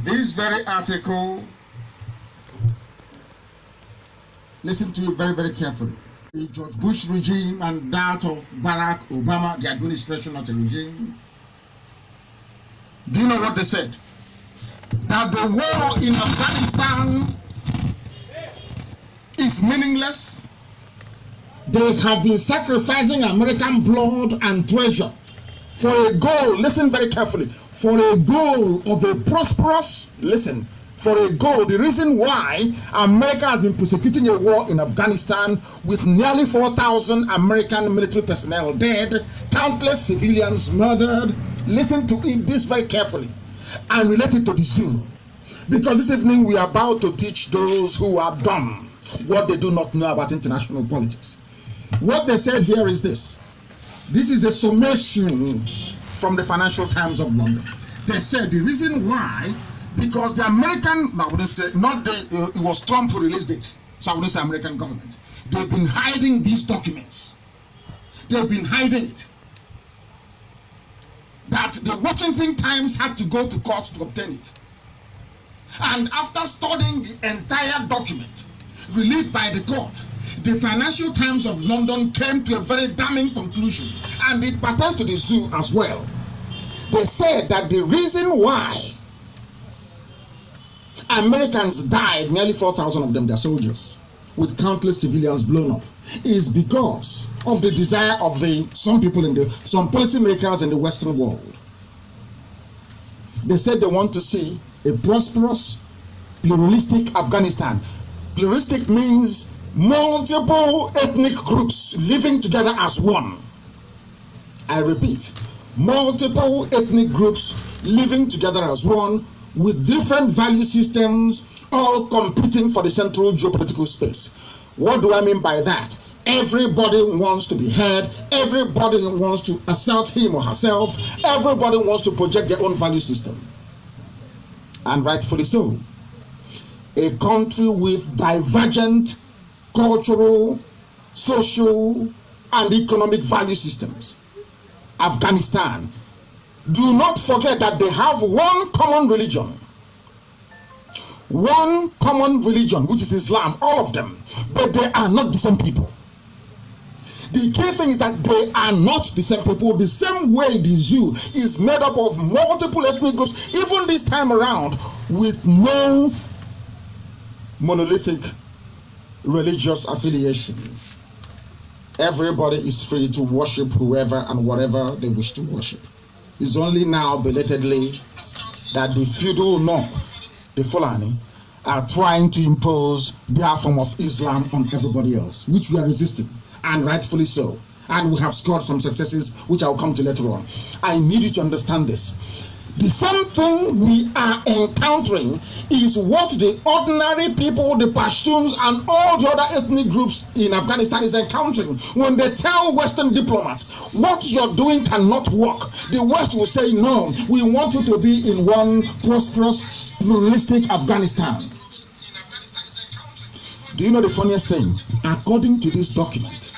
This very article, listen to it very, very carefully. The George Bush regime and that of Barack Obama, the administration of the regime. Do you know what they said? That the war in Afghanistan is meaningless. They have been sacrificing American blood and treasure for a goal, listen very carefully, for a goal of a prosperous, listen, for a goal, the reason why America has been prosecuting a war in Afghanistan with nearly 4,000 American military personnel dead, countless civilians murdered. Listen to it this very carefully and relate it to the zoo. Because this evening we are about to teach those who are dumb what they do not know about international politics. What they said here is this. This is a summation from the Financial Times of London. They said the reason why, because the American, I wouldn't say, not the, it was Trump who released it, so I wouldn't say American government. They've been hiding these documents. They've been hiding it. That the Washington Times had to go to court to obtain it. And after studying the entire document released by the court, the Financial Times of London came to a very damning conclusion, and it pertains to the zoo as well. They said that the reason why Americans died, nearly 4,000 of them, their soldiers, with countless civilians blown up, is because of the desire of some people some policymakers in the Western world. They said they want to see a prosperous, pluralistic Afghanistan. Pluralistic means multiple ethnic groups living together as one. I repeat, multiple ethnic groups living together as one with different value systems, all competing for the central geopolitical space. What do I mean by that? Everybody wants to be heard, everybody wants to assert him or herself, everybody wants to project their own value system. And rightfully so. A country with divergent cultural, social, and economic value systems. Afghanistan. Do not forget that they have one common religion. One common religion, which is Islam, all of them. But they are not the same people. The key thing is that they are not the same people. The same way the zoo is made up of multiple ethnic groups, even this time around, with no monolithic religious affiliation. Everybody is free to worship whoever and whatever they wish to worship. It's only now, belatedly, that the feudal North, the Fulani, are trying to impose their form of Islam on everybody else, which we are resisting, and rightfully so. And we have scored some successes, which I'll come to later on. I need you to understand this. The same thing we are encountering is what the ordinary people, the Pashtuns, and all the other ethnic groups in Afghanistan is encountering. When they tell Western diplomats, what you're doing cannot work, the West will say, no, we want you to be in one prosperous, pluralistic Afghanistan. Do you know the funniest thing? According to this document,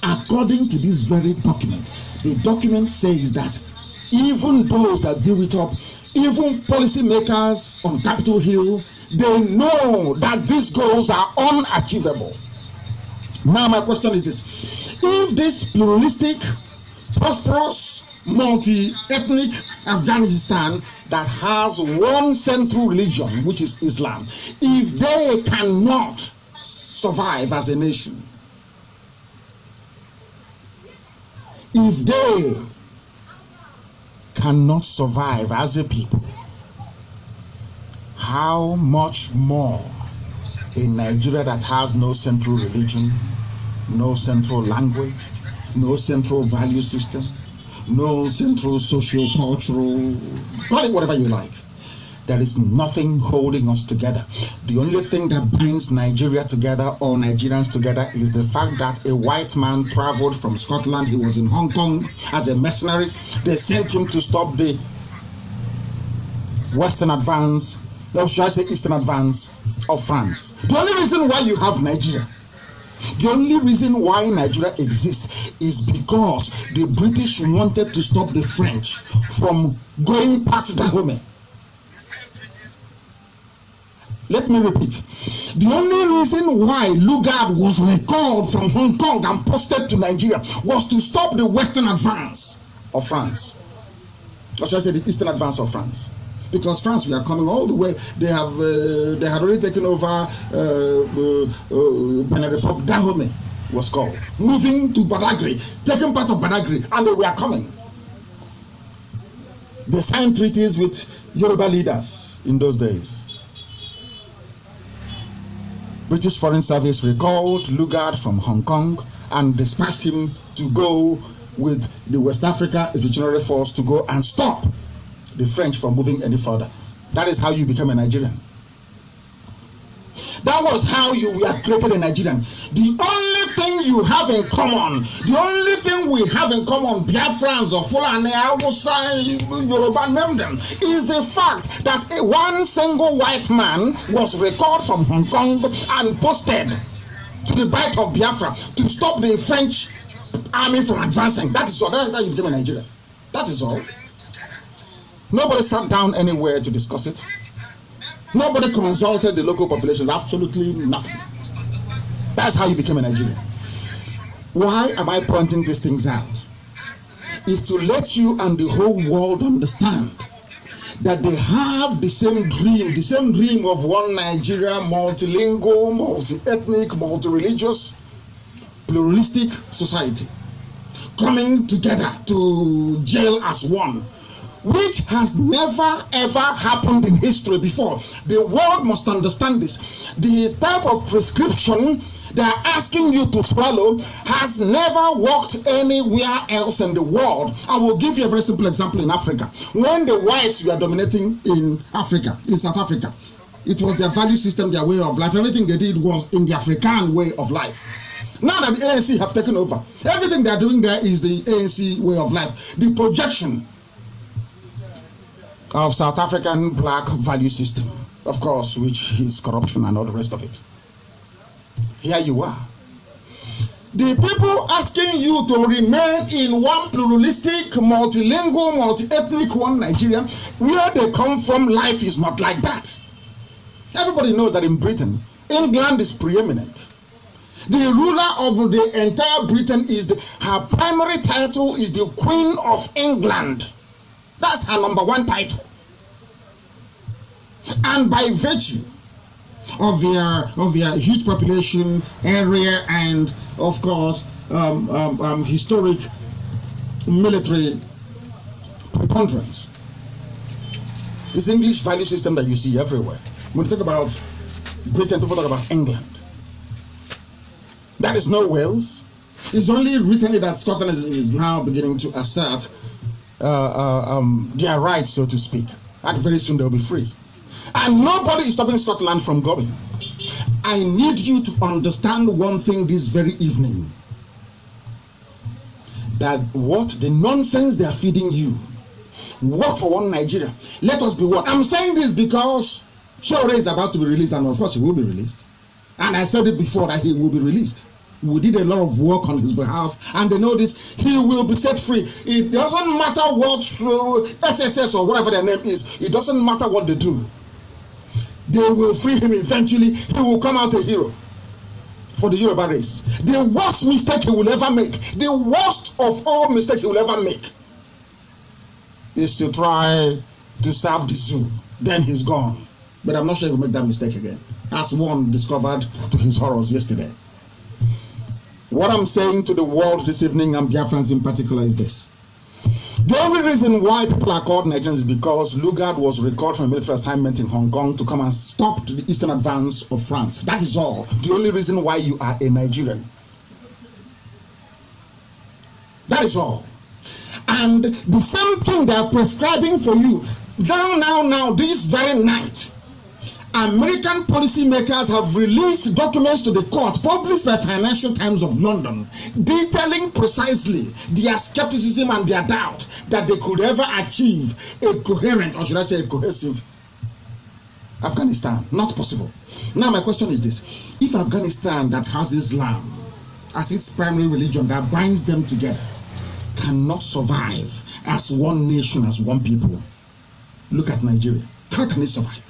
according to this very document, the document says that even those that deal with up, even policymakers on Capitol Hill, they know that these goals are unachievable. Now my question is this. If this pluralistic, prosperous, multi-ethnic Afghanistan that has one central religion, which is Islam, if they cannot survive as a nation, if they cannot survive as a people, how much more in Nigeria that has no central religion, no central language, no central value system, no central social, cultural, call it whatever you like. There is nothing holding us together. The only thing that brings Nigeria together or Nigerians together is the fact that a white man traveled from Scotland. He was in Hong Kong as a mercenary. They sent him to stop the Western advance, or should I say Eastern advance of France. The only reason why you have Nigeria, the only reason why Nigeria exists is because the British wanted to stop the French from going past Dahomey. Let me repeat. The only reason why Lugard was recalled from Hong Kong and posted to Nigeria was to stop the western advance of France. Or should I say the eastern advance of France? Because France, we are coming all the way. They had already taken over Benin Republic. Dahomey was called. Moving to Badagry, taking part of Badagry, and they were coming. They signed treaties with Yoruba leaders in those days. British Foreign Service recalled Lugard from Hong Kong and dispatched him to go with the West Africa Expeditionary Force to go and stop the French from moving any further. That is how you become a Nigerian. That was how you were created a Nigerian. The only thing you have in common, the only thing we have in common, Biafrans or Fulani, Hausa, Yoruba, name them, is the fact that one single white man was recalled from Hong Kong and posted to the Bight of Biafra to stop the French army from advancing. That is all. That is how you became a Nigerian. That is all. Nobody sat down anywhere to discuss it. Nobody consulted the local population. Absolutely nothing. That's how you became a Nigerian. Why am I pointing these things out? Is to let you and the whole world understand that they have the same dream of one Nigeria, multilingual, multi-ethnic, multi-religious, pluralistic society coming together to jail as one, which has never ever happened in history before. The world must understand this. The type of prescription they are asking you to swallow has never worked anywhere else in the world. I will give you a very simple example in Africa. When the whites were dominating in Africa, in South Africa, it was their value system, their way of life. Everything they did was in the African way of life. Now that the ANC have taken over, everything they are doing there is the ANC way of life. The projection of South African black value system, of course, which is corruption and all the rest of it. Here you are. The people asking you to remain in one pluralistic, multilingual, multi-ethnic one Nigeria, where they come from, life is not like that. Everybody knows that in Britain, England is preeminent. The ruler of the entire Britain her primary title is the Queen of England. That's her number one title. And by virtue of their huge population area and of course historic military preponderance, this English value system that you see everywhere. When you talk about Britain, people talk about England. That is no Wales. It's only recently that Scotland is now beginning to assert their rights, so to speak. And very soon they'll be free. And nobody is stopping Scotland from going. I need you to understand one thing this very evening. That what the nonsense they are feeding you. Work for one Nigeria. Let us be one. I'm saying this because Shore is about to be released, and of course he will be released. And I said it before that he will be released. We did a lot of work on his behalf, and they know this. He will be set free. It doesn't matter what SSS or whatever their name is. It doesn't matter what they do. They will free him eventually. He will come out a hero for the Yoruba race. The worst mistake he will ever make, the worst of all mistakes he will ever make, is to try to serve the zoo. Then he's gone. But I'm not sure he will make that mistake again, as one discovered to his horrors yesterday. What I'm saying to the world this evening, and Biafrans in particular, is this. The only reason why people are called Nigerians is because Lugard was recalled from a military assignment in Hong Kong to come and stop the eastern advance of France. That is all. The only reason why you are a Nigerian. That is all. And the same thing they are prescribing for you. Now, this very night, American policymakers have released documents to the court published by Financial Times of London detailing precisely their skepticism and their doubt that they could ever achieve a coherent, or should I say a cohesive, Afghanistan. Not possible. Now my question is this. If Afghanistan, that has Islam as its primary religion that binds them together, cannot survive as one nation, as one people, look at Nigeria. How can it survive?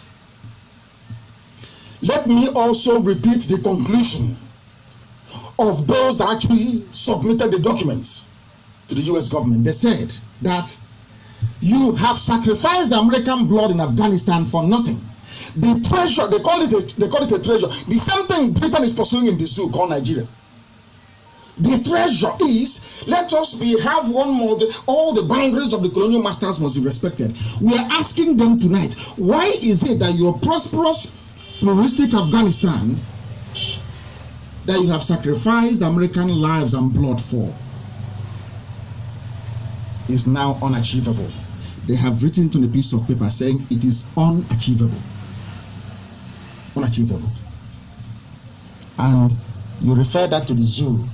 Let me also repeat the conclusion of those that actually submitted the documents to the US government. They said that you have sacrificed the American blood in Afghanistan for nothing. The treasure, they call it a treasure. The same thing Britain is pursuing in the zoo called Nigeria. The treasure is, let us have one more, all the boundaries of the colonial masters must be respected. We are asking them tonight, why is it that your prosperous, pluralistic Afghanistan that you have sacrificed American lives and blood for is now unachievable? They have written it on a piece of paper saying it is unachievable. Unachievable. And you refer that to the zoo,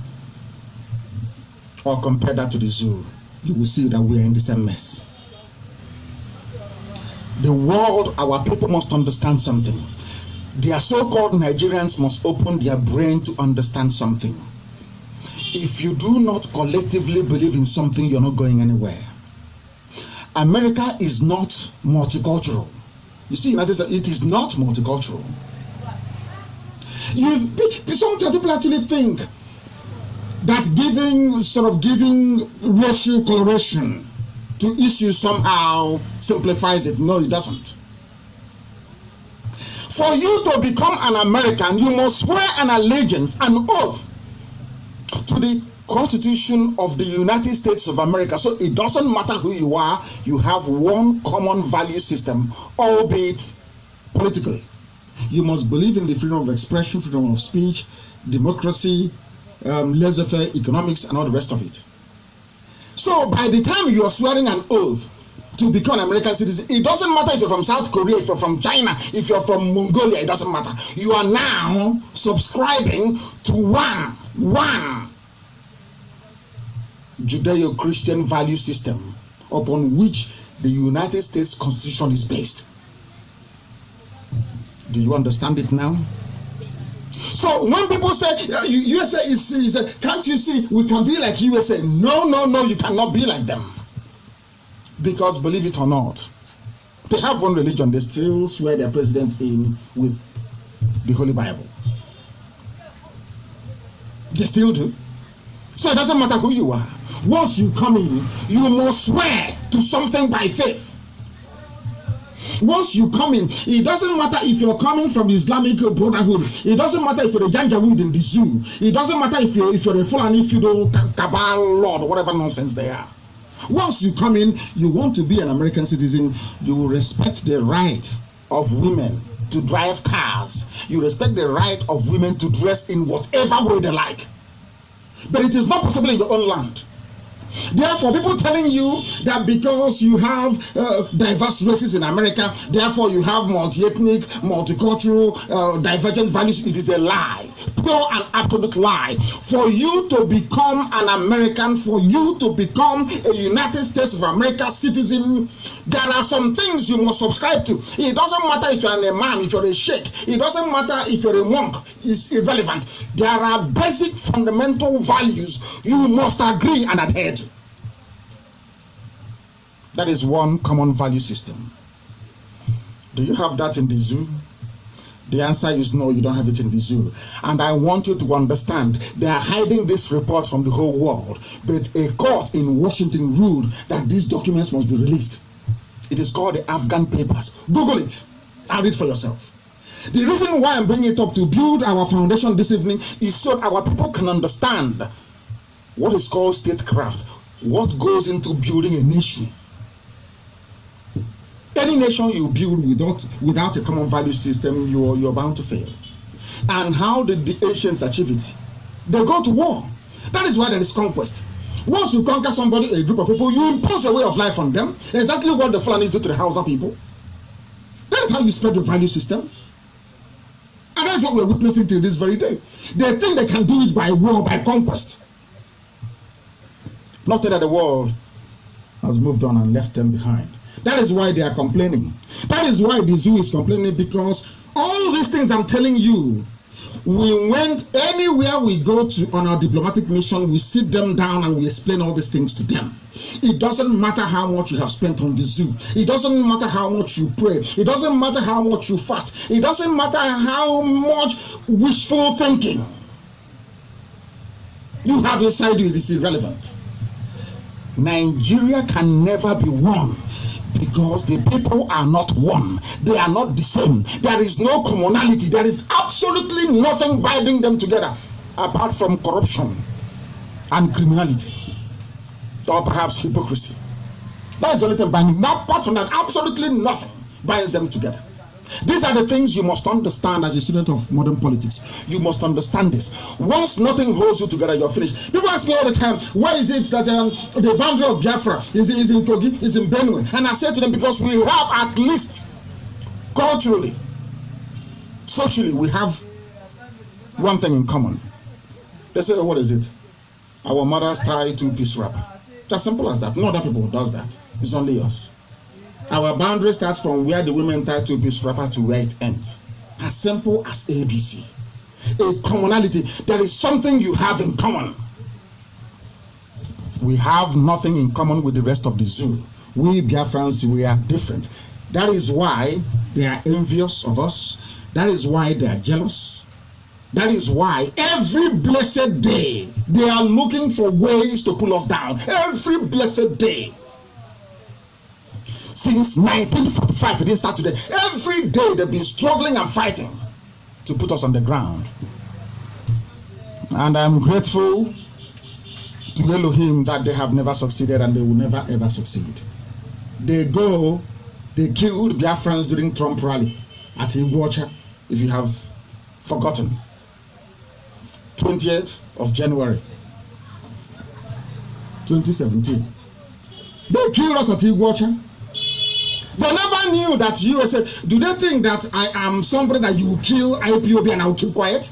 or compare that to the zoo, you will see that we are in the same mess. The world, our people must understand something. Their so-called Nigerians must open their brain to understand something. If you do not collectively believe in something, you're not going anywhere. America is not multicultural. You see, it is not multicultural. Sometimes people actually think that giving racial coloration to issues somehow simplifies it. No, it doesn't. For you to become an American, you must swear an allegiance, an oath to the Constitution of the United States of America. So it doesn't matter who you are, you have one common value system, albeit politically. You must believe in the freedom of expression, freedom of speech, democracy, laissez-faire economics, and all the rest of it. So by the time you are swearing an oath to become an American citizen, it doesn't matter if you're from South Korea, if you're from China, if you're from Mongolia, it doesn't matter. You are now subscribing to one Judeo-Christian value system upon which the United States Constitution is based. Do you understand it now? So when people say USA is can't you see we can be like USA? No, you cannot be like them. Because believe it or not, they have one religion, they still swear their president in with the Holy Bible. They still do. So it doesn't matter who you are. Once you come in, you must swear to something by faith. Once you come in, it doesn't matter if you're coming from the Islamic Brotherhood. It doesn't matter if you're a Janjaweed in the zoo. It doesn't matter if you're a Fulani Feudal Cabal Lord or whatever nonsense they are. Once you come in, you want to be an American citizen, you will respect the right of women to drive cars. You respect the right of women to dress in whatever way they like. But it is not possible in your own land. Therefore, people telling you that because you have diverse races in America, therefore you have multi-ethnic, multicultural, divergent values, it is a lie. Pure and absolute lie. For you to become an American, for you to become a United States of America citizen, there are some things you must subscribe to. It doesn't matter if you're an imam, if you're a sheikh. It doesn't matter if you're a monk. It's irrelevant. There are basic fundamental values you must agree and adhere to. That is one common value system. Do you have that in the zoo? The answer is no, you don't have it in the zoo. And I want you to understand, they are hiding this report from the whole world, but a court in Washington ruled that these documents must be released. It is called the Afghan Papers. Google it and read for yourself. The reason why I'm bringing it up to build our foundation this evening is so our people can understand what is called statecraft, what goes into building a nation. Any nation you build without a common value system, you're bound to fail. And how did the ancients achieve it? They go to war. That is why there is conquest. Once you conquer somebody, a group of people, you impose a way of life on them. Exactly what the Fulanis do to the Hausa people. That is how you spread your value system. And that's what we're witnessing till this very day. They think they can do it by war, by conquest. Not that the world has moved on and left them behind. That is why they are complaining. That is why the zoo is complaining, because all these things I'm telling you, We went anywhere we go to on our diplomatic mission, we sit them down and we explain all these things to them. It doesn't matter how much you have spent on the zoo. It doesn't matter how much you pray. It doesn't matter how much you fast. It doesn't matter how much wishful thinking you have inside you. It is irrelevant. Nigeria can never be won because the people are not one. They are not the same. There is no commonality. There is absolutely nothing binding them together apart from corruption and criminality, or perhaps hypocrisy. That is the only thing binding. Apart from that, absolutely nothing binds them together. These are the things you must understand as a student of modern politics. You must understand this. Once nothing holds you together, you're finished. People ask me all the time, why is it that the boundary of Biafra is in Kogi, is in Benue? And I say to them, because we have at least culturally, socially, we have one thing in common. They say, what is it? Our mothers tie two-piece wrapper. It's as simple as that. No other people does that. It's only us. Our boundary starts from where the women tie two-piece wrapper to where it ends. As simple as ABC. A commonality. There is something you have in common. We have nothing in common with the rest of the zoo. We Biafrans, we are different. That is why they are envious of us. That is why they are jealous. That is why every blessed day they are looking for ways to pull us down. Every blessed day. Since 1945, it didn't start today. Every day they've been struggling and fighting to put us on the ground. And I'm grateful to Elohim that they have never succeeded and they will never ever succeed. They killed Biafrans during Trump rally at Iguacha, if you have forgotten. 20th of January 2017. They killed us at Iguacha. They never knew that USA. Do they think that I am somebody that you will kill IPOB and I will keep quiet?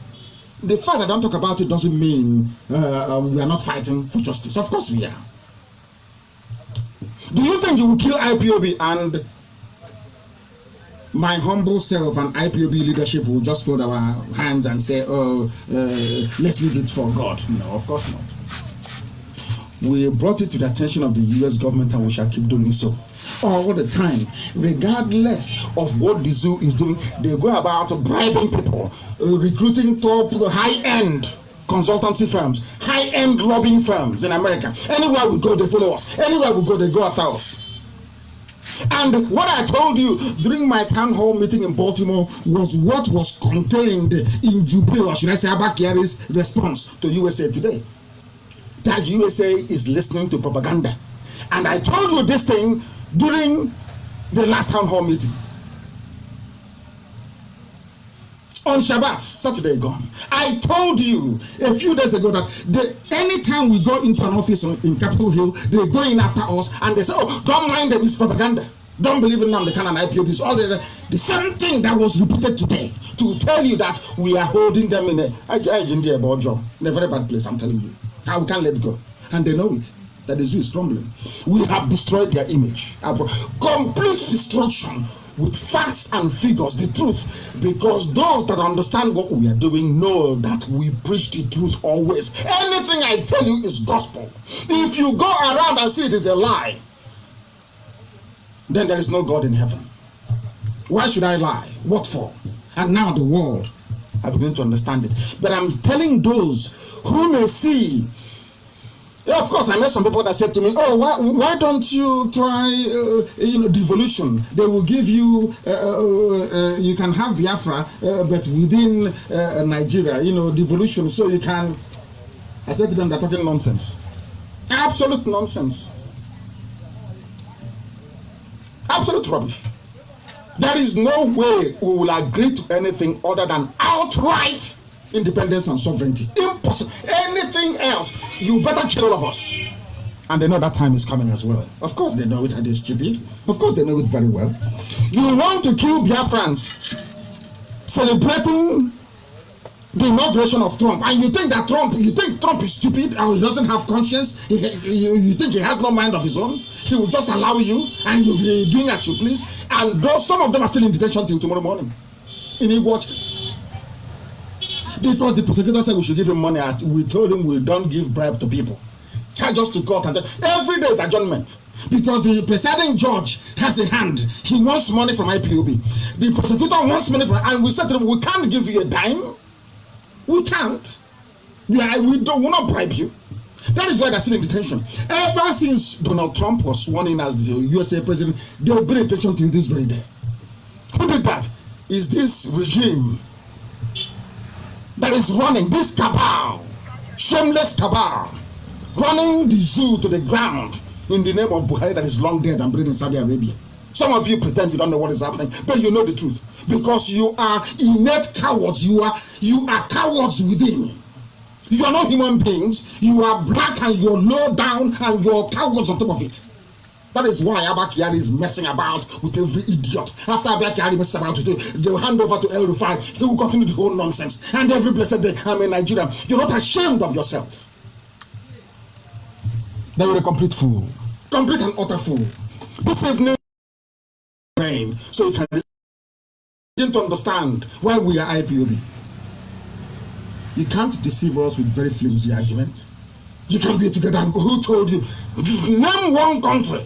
The fact that I don't talk about it doesn't mean we are not fighting for justice. Of course we are. Do you think you will kill IPOB and my humble self and IPOB leadership will just fold our hands and say, oh, let's leave it for God? No, of course not. We brought it to the attention of the US government and we shall keep doing so. All the time, regardless of what the zoo is doing, they go about bribing people, recruiting top high-end consultancy firms, high-end lobbying firms in America. Anywhere we go, they follow us. Anywhere we go, they go after us. And what I told you during my town hall meeting in Baltimore was what was contained in Jubilee, or should I say Abakari's response to USA Today. That USA is listening to propaganda. And I told you this thing during the last town hall meeting. On Shabbat, Saturday gone. I told you a few days ago that anytime we go into an office in Capitol Hill, they go in after us and they say, oh, don't mind them, it's propaganda. Don't believe in NNAMDI KANU and IPOBs. All the same thing that was repeated today to tell you that we are holding them in a very bad place, I'm telling you. How we can't let go. And they know it. That the zoo is crumbling. We have destroyed their image. Complete destruction with facts and figures, the truth. Because those that understand what we are doing know that we preach the truth always. Anything I tell you is gospel. If you go around and see it is a lie, then there is no God in heaven. Why should I lie? What for? And now the world are beginning to understand it. But I'm telling those who may see. Yeah, of course, I met some people that said to me, oh, why don't you try, devolution? They will give you, you can have Biafra, but within Nigeria, devolution, so you can. I said to them, they're talking nonsense. Absolute nonsense. Absolute rubbish. There is no way we will agree to anything other than outright independence and sovereignty. Impossible. Anything else, you better kill all of us. And they know that time is coming as well. Of course they know it, and they're stupid. Of course they know it very well. You want to kill Biafrans celebrating the inauguration of Trump, and you think Trump is stupid and he doesn't have conscience? You think he has no mind of his own? He will just allow you and you'll be doing as you please. And some of them are still in detention till tomorrow morning in Iguacha. Because the prosecutor said we should give him money. We told him we don't give bribe to people. Charge us to court, and every day is adjournment. Because the presiding judge has a hand. He wants money from IPOB. The prosecutor wants money from, and we said to him, we can't give you a dime. We can't. We will not bribe you. That is why they're still in detention. Ever since Donald Trump was sworn in as the USA president, they've been in detention till this very day. Who did that? Is this regime that is running this cabal, shameless cabal, running the zoo to the ground in the name of Buhari that is long dead and buried in Saudi Arabia. Some of you pretend you don't know what is happening, but you know the truth, because you are innate cowards. You are cowards within. You are not human beings. You are black and you're low down and you're cowards on top of it. That is why Abba Kyari is messing about with every idiot. After Abba Kyari messes about with it, they will hand over to El Rufai. He will continue the whole nonsense. And every blessed day, I'm a Nigerian. You're not ashamed of yourself. Then you're a complete fool. Complete and utter fool. This evening, brain, so you can begin to understand why we are IPOB. You can't deceive us with very flimsy argument. You can be together and go, who told you? Name one country.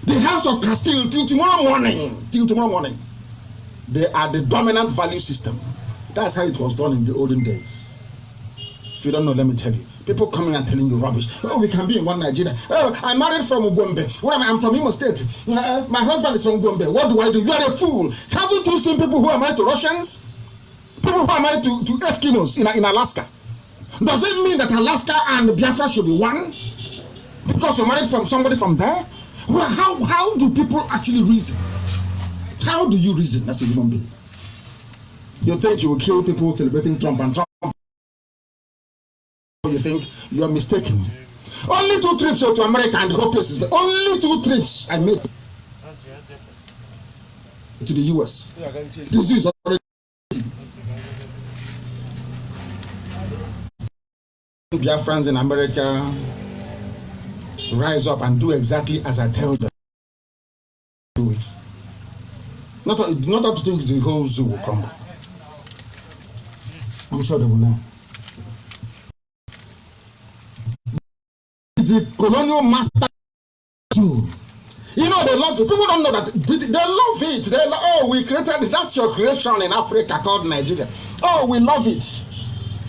The House of Castile till tomorrow morning, they are the dominant value system. That's how it was done in the olden days. If you don't know, let me tell you. People coming and telling you rubbish. Oh, we can be in one Nigeria. Oh, I'm married from Ugombe. I'm from Imo State. My husband is from Ugombe. What do? You are a fool. Haven't you seen people who are married to Russians? People who are married to Eskimos in Alaska? Does it mean that Alaska and Biafra should be one? Because you're married from somebody from there? Well, how do people actually reason? How do you reason as a human being? You think you will kill people celebrating Trump and Trump? You think you are mistaken. Only 2 trips to America and the whole place is only 2 trips I made to the US. This is already Biafrans in America rise up and do exactly as I tell them. Do it. Not up to think the whole zoo will crumble. I'm sure they will learn. The colonial master too. You know, they love it. People don't know that. They love it. Oh, we created, that's your creation in Africa called Nigeria. Oh, we love it.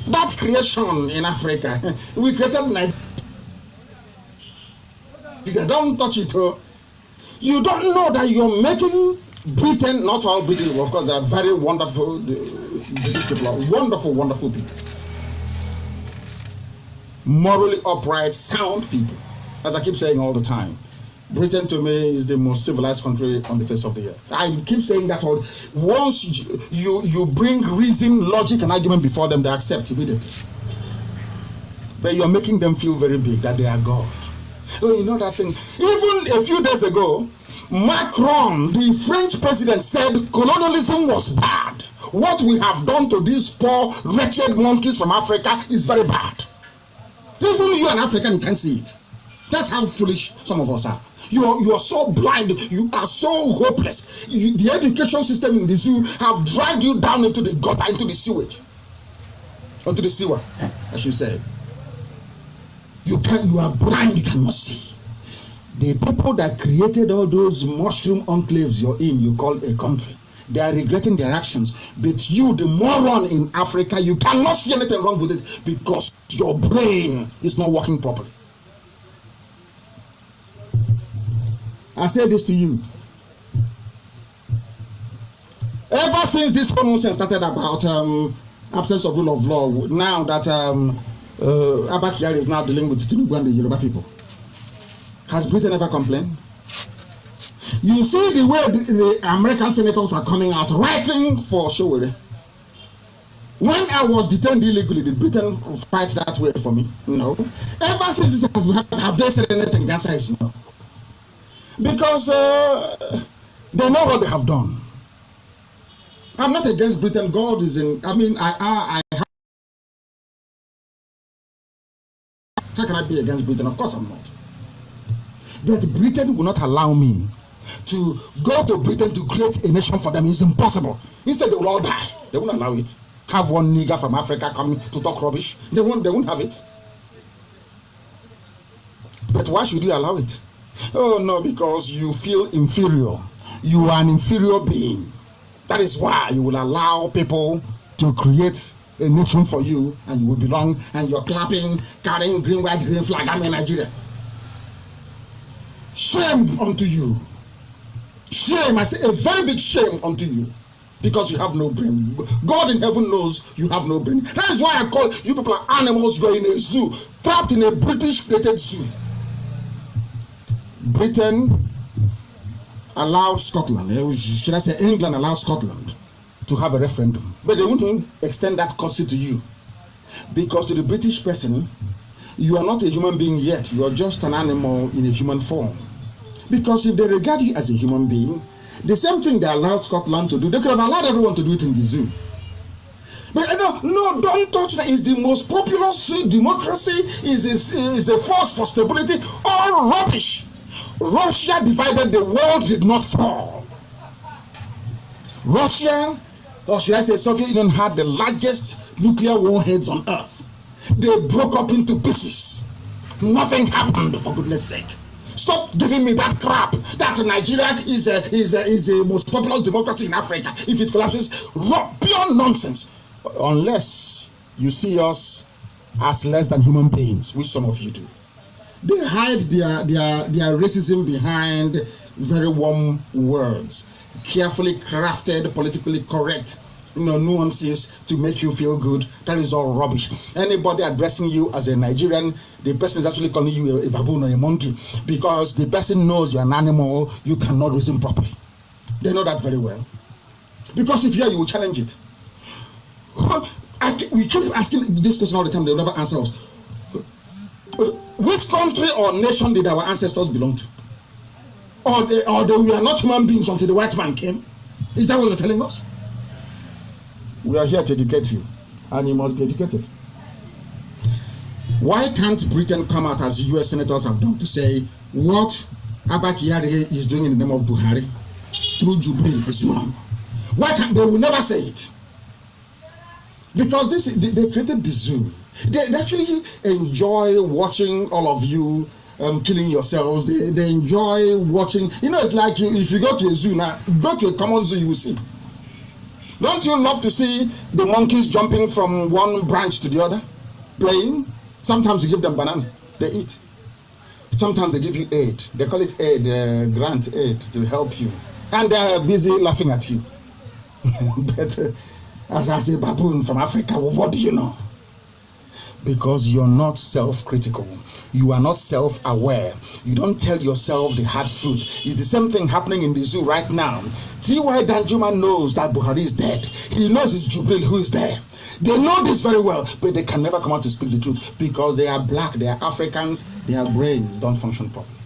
That creation in Africa. We created Nigeria. Don't touch it. Oh. You don't know that you're making Britain, not all Britain, of course, they are very wonderful. British people are wonderful, wonderful people. Morally upright, sound people. As I keep saying all the time, Britain to me is the most civilized country on the face of the earth. I keep saying that all. Once you bring reason, logic, and argument before them, they accept immediately. But you're making them feel very big, that they are God. Oh, you know that thing. Even a few days ago, Macron, the French president, said colonialism was bad. What we have done to these poor, wretched monkeys from Africa is very bad. Even you, an African, you can't see it. That's how foolish some of us are. You are so blind. You are so hopeless. The education system in the zoo have dragged you down into the gutter, into the sewage, onto the sewer, I should say. You are blind. You cannot see. The people that created all those mushroom enclaves you're in, you call a country, they are regretting their actions. But you, the moron in Africa, you cannot see anything wrong with it because your brain is not working properly. I say this to you. Ever since this nonsense started about absence of rule of law, now that Abba Kyari is now dealing with Tinubu and the Yoruba people, has Britain ever complained? You see the way the American senators are coming out writing for Showore. When I was detained illegally, did Britain fight that way for me? No. Ever since this has happened, have they said anything against us? No. Because they know what they have done. I'm not against Britain. God is in. I mean, I happy against Britain. Of course I'm not. But Britain will not allow me to go to Britain to create a nation for them. It's impossible. Instead, they will all die. They won't allow it. Have one nigger from Africa coming to talk rubbish. They won't have it. But why should you allow it? Oh no, because you feel inferior. You are an inferior being. That is why you will allow people to create a nation for you, and you will belong, and you're clapping, carrying green, white, green flag. I'm in Nigeria. Shame unto you. Shame, I say a very big shame unto you, because you have no brain. God in heaven knows you have no brain. That is why I call you people are animals. You are in a zoo, trapped in a British created zoo. Britain allowed Scotland, should I say England allowed Scotland to have a referendum, but they won't extend that courtesy to you, because to the British person, you are not a human being yet. You are just an animal in a human form. Because if they regard you as a human being, the same thing they allowed Scotland to do, they could have allowed everyone to do it in the zoo. But no, don't touch that. It's the most populous democracy, is a force for stability. All rubbish. Russia divided, the world did not fall. Russia, or should I say Soviet Union, had the largest nuclear warheads on earth. They broke up into pieces. Nothing happened, for goodness sake. Stop giving me that crap that Nigeria is a most populous democracy in Africa. If it collapses, pure nonsense. Unless you see us as less than human beings, which some of you do. They hide their racism behind very warm words, carefully crafted, politically correct, nuances to make you feel good. That is all rubbish. Anybody addressing you as a Nigerian, the person is actually calling you a baboon or a monkey, because the person knows you're an animal. You cannot reason properly. They know that very well. Because if you are, you will challenge it. We keep asking this question all the time. They will never answer us. Which country or nation did our ancestors belong to? Or they were not human beings until the white man came? Is that what you're telling us? We are here to educate you, and you must be educated. Why can't Britain come out, as US senators have done, to say what Abba Kyari is doing in the name of Buhari through Jubilee is wrong? Why can't they? Will never say it, because they created the zoo. They actually enjoy watching all of you killing yourselves. They enjoy watching. It's like if you go to a zoo now, go to a common zoo, you will see. Don't you love to see the monkeys jumping from one branch to the other, playing? Sometimes you give them banana, they eat. Sometimes they give you aid. They call it aid, grant aid to help you. And they are busy laughing at you. But as I say, baboon from Africa, what do you know? Because you're not self-critical. You are not self-aware. You don't tell yourself the hard truth. It's the same thing happening in the zoo right now. T.Y. Danjuma knows that Buhari is dead. He knows it's Jubril who is there. They know this very well, but they can never come out to speak the truth, because they are black, they are Africans, their brains don't function properly.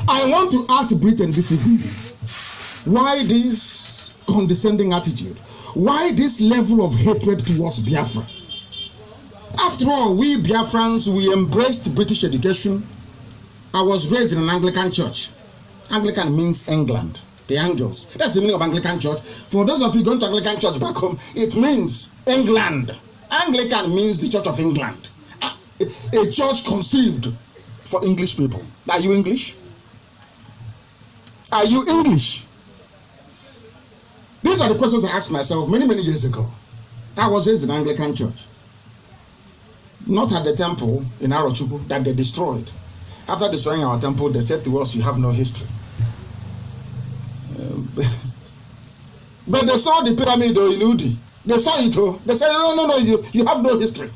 I want to ask Britain this evening, why this condescending attitude? Why this level of hatred towards Biafra? After all, we Biafrans, we embraced British education. I was raised in an Anglican church. Anglican means England, the angels. That's the meaning of Anglican church. For those of you going to Anglican church back home, it means England. Anglican means the Church of England. A church conceived for English people. Are you English? Are you English? These are the questions I asked myself many years ago. I was raised in an Anglican church. Not at the temple in Arochukwu that they destroyed. After destroying our temple, they said to us, you have no history. But they saw the pyramid in Udi. They saw it. They said, no, you have no history.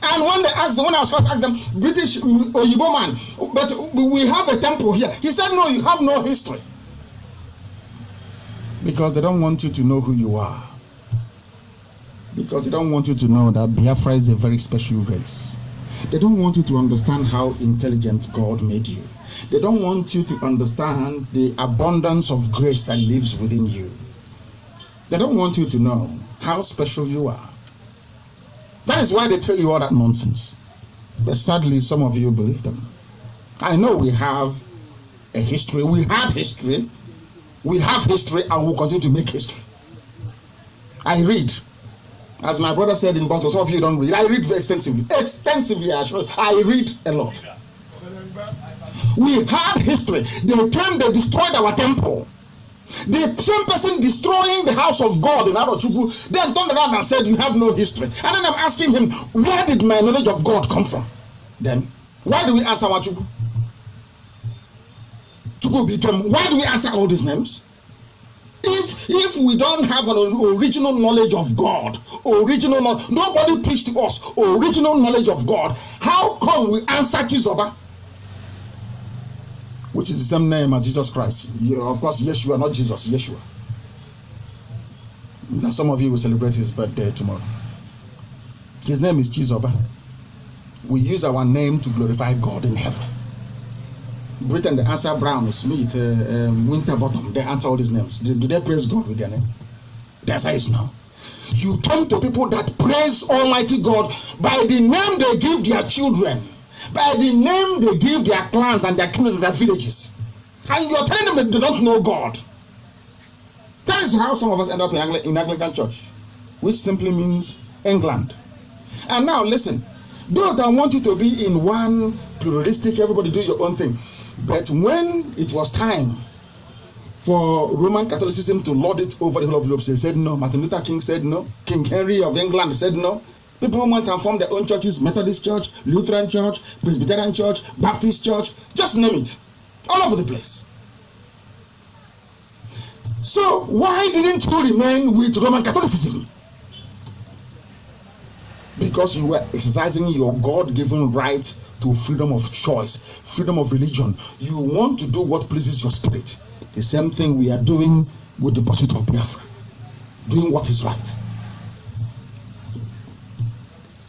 And when I was first asked them, British Oyibo man, but we have a temple here. He said, no, you have no history. Because they don't want you to know who you are. Because they don't want you to know that Biafra is a very special race. They don't want you to understand how intelligent God made you. They don't want you to understand the abundance of grace that lives within you. They don't want you to know how special you are. That is why they tell you all that nonsense. But sadly, some of you believe them. I know we have a history. We have history. We have history and we'll continue to make history. I read. As my brother said in Bonto, some of you don't read. I read very extensively. Extensively, I read a lot. We had history. They came, they destroyed our temple. The same person destroying the house of God in Arochukwu then turned around and said, you have no history. And then I'm asking him, where did my knowledge of God come from? Then, why do we answer Chukwu? Chukwu became, why do we answer all these names? If we don't have an original knowledge of God, nobody preached to us original knowledge of God, how come we answer Chizoba? Which is the same name as Jesus Christ. Of course, Yeshua, not Jesus, Yeshua. Now, some of you will celebrate his birthday tomorrow. His name is Chizoba. We use our name to glorify God in heaven. Britain, they answer Brown, Smith, Winterbottom. They answer all these names. Do they praise God with their name? The answer is no. You come to people that praise Almighty God by the name they give their children, by the name they give their clans and their kingdoms and their villages. And you're telling them that they don't know God. That is how some of us end up in Anglican Church, which simply means England. And now listen, those that want you to be in one pluralistic, everybody do your own thing. But when it was time for Roman Catholicism to lord it over the whole of Europe, they said no. Martin Luther King said no. King Henry of England said no. People went and formed their own churches, Methodist Church, Lutheran Church, Presbyterian Church, Baptist Church, just name it. All over the place. So why didn't you remain with Roman Catholicism? Because you were exercising your God-given right to freedom of choice, freedom of religion. You want to do what pleases your spirit. The same thing we are doing with the pursuit of Biafra. Doing what is right.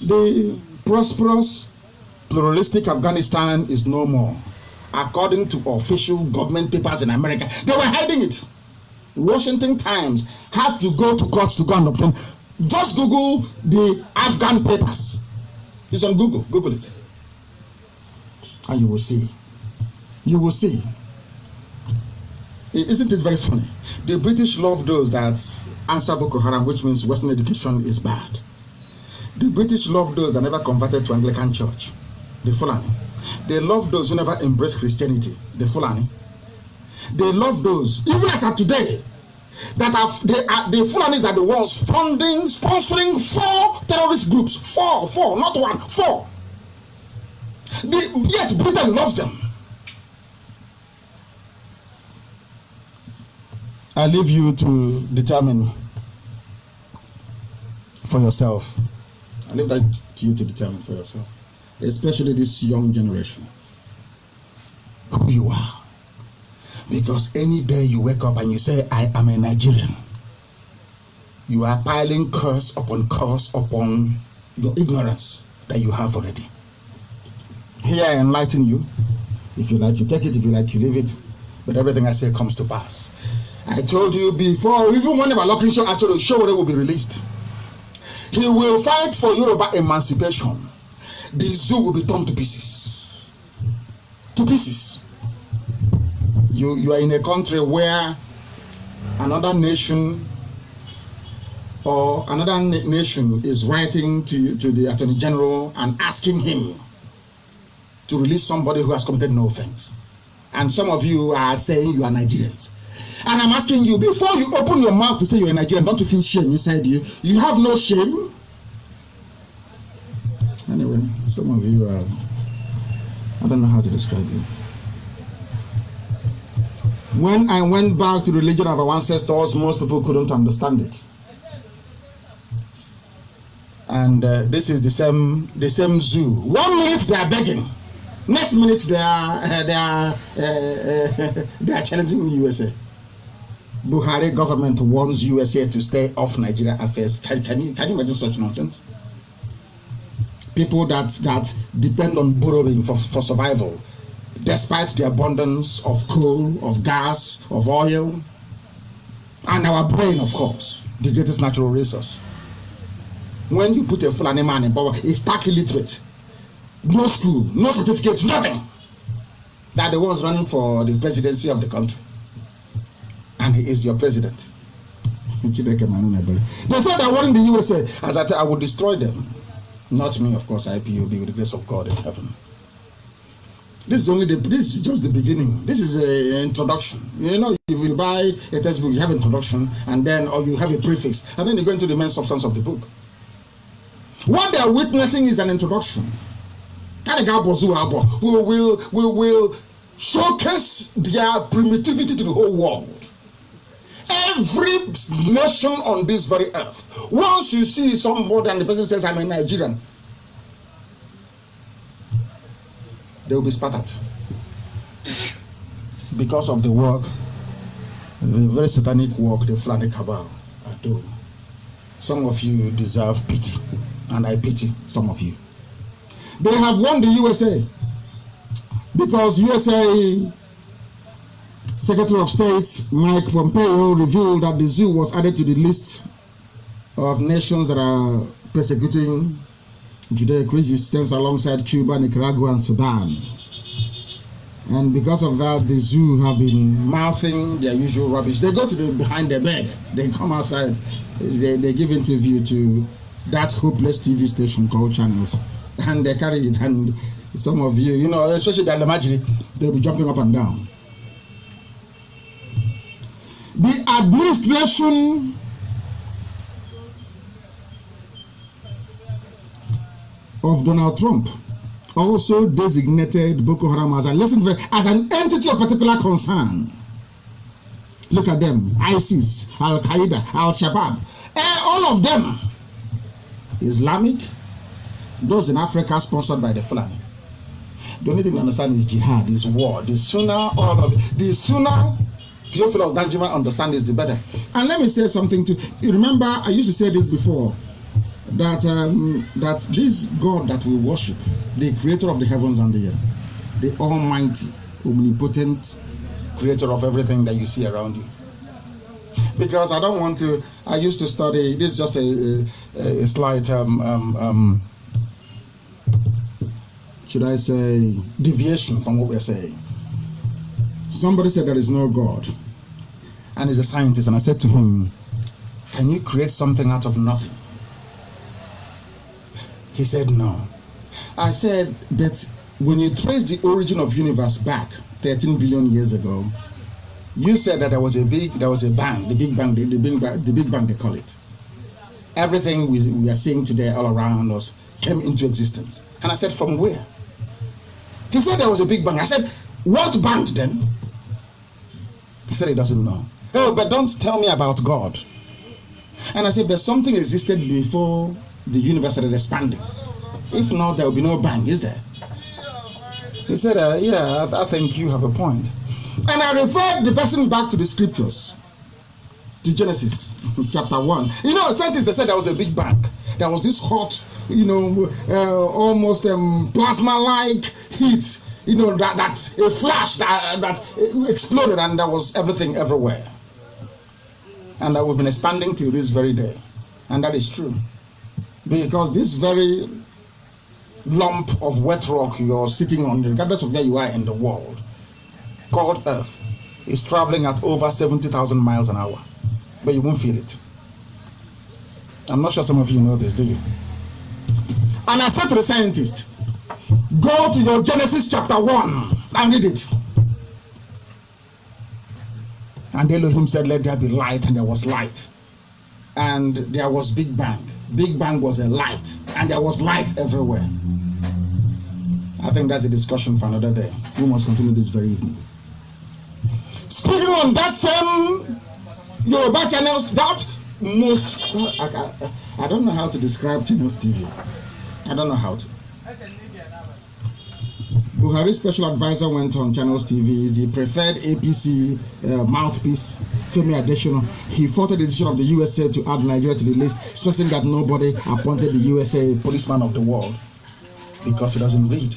The prosperous, pluralistic Afghanistan is no more. According to official government papers in America, they were hiding it. Washington Times had to go to court to go and obtain. Just Google the Afghan papers. It's on Google. Google it. And you will see. You will see. Isn't it very funny? The British love those that answer Boko Haram, which means Western education is bad. The British love those that never converted to Anglican Church, the Fulani. They love those who never embraced Christianity, the Fulani. They love those, even as of today, that the Fulanis are the ones sponsoring 4 terrorist groups. 4, not 1, 4. Yet Britain loves them. I leave you to determine for yourself. I leave that to you to determine for yourself. Especially this young generation. Who you are. Because any day you wake up and you say, I am a Nigerian, you are piling curse upon your ignorance that you have already. Here I enlighten you. If you like, you take it. If you like, you leave it. But everything I say comes to pass. I told you before, even when our locking show actually show will be released, he will fight for Yoruba emancipation. The zoo will be torn to pieces. To pieces. You are in a country where another nation or another nation is writing to the Attorney General and asking him to release somebody who has committed no offense. And some of you are saying you are Nigerians. And I'm asking you, before you open your mouth to say you're a Nigerian, don't you feel shame inside you? You have no shame? Anyway, some of you are, I don't know how to describe you. When I went back to the religion of our ancestors, most people couldn't understand it. And this is the same zoo. 1 minute they are begging, next minute they are challenging the USA. Buhari government wants USA to stay off Nigeria affairs. Can you imagine such nonsense? People that depend on borrowing for survival, despite the abundance of coal, of gas, of oil, and our brain, of course, the greatest natural resource. when you put a Fulani man in power, he's stark illiterate, no school, no certificate, nothing. They're the ones running for the presidency of the country, and he is your president. They said that one in the USA, as I would destroy them. Not me, of course. IPOB with the grace of God in heaven. This is just the beginning. This is an introduction. You know, you will buy a textbook, you have introduction, and then or you have a prefix, and then you go into the main substance of the book. What they are witnessing is an introduction. Who will showcase their primitivity to the whole world. Every nation on this very earth, once you see somebody and the person says, I'm a Nigerian, they will be spat at because of the work, the very satanic work the Fulani cabal are doing. Some of you deserve pity, and I pity some of you. They have won the USA because USA Secretary of State Mike Pompeo revealed that the zoo was added to the list of nations that are persecuting Judeo-Christians alongside Cuba, Nicaragua, and Sudan. And because of that, the zoo have been mouthing their usual rubbish. They go to behind their bed. They come outside. They give interview to that hopeless TV station called Channels, and they carry it. And some of you, you know, especially the Alamajiri, they'll be jumping up and down. The administration of Donald Trump also designated Boko Haram as an entity of particular concern. Look at them: ISIS, Al Qaeda, Al Shabaab, all of them Islamic. Those in Africa sponsored by the Fulani. The only thing to understand is jihad, is war. The sooner all of it, the sooner Theophilus Danjuma understand this, the better. And let me say something to you. Remember, I used to say this before, that that this God that we worship, the creator of the heavens and the earth, the almighty, omnipotent creator of everything that you see around you. Because I don't want to, I used to study, this is just a slight should I say deviation from what we're saying. Somebody said there is no God, and he's a scientist, and I said to him, can you create something out of nothing? He said no. I said that when you trace the origin of universe back 13 billion years ago, you said that there was a bang, the big bang they call it. Everything we are seeing today all around us came into existence. And I said, from where? He said there was a big bang. I said, what banged then? He said he doesn't know. Oh, but don't tell me about God. And I said, there's something existed before the universe started expanding. If not, there will be no bang, is there? He said, yeah, I think you have a point. And I referred the person back to the scriptures, to Genesis chapter 1. You know, scientists, they said there was a big bang. There was this hot, you know, almost plasma-like heat. You know, that a flash that exploded, and there was everything everywhere. And that we've been expanding till this very day. And that is true. Because this very lump of wet rock you're sitting on, regardless of where you are in the world, called Earth, is traveling at over 70,000 miles an hour. But you won't feel it. I'm not sure some of you know this, do you? And I said to the scientist, go to your Genesis chapter 1 and read it. And Elohim said, let there be light, and there was light. And there was Big Bang. Big Bang was a light, and there was light everywhere. I think that's a discussion for another day. We must continue this very evening. Speaking on that same Yoruba channels, that most, I don't know how to describe Channels TV. I don't know how to. Buhari's special advisor went on Channels TV, is the preferred APC mouthpiece, Femi Adesina. He fought the decision of the USA to add Nigeria to the list, stressing that nobody appointed the USA policeman of the world because he doesn't read.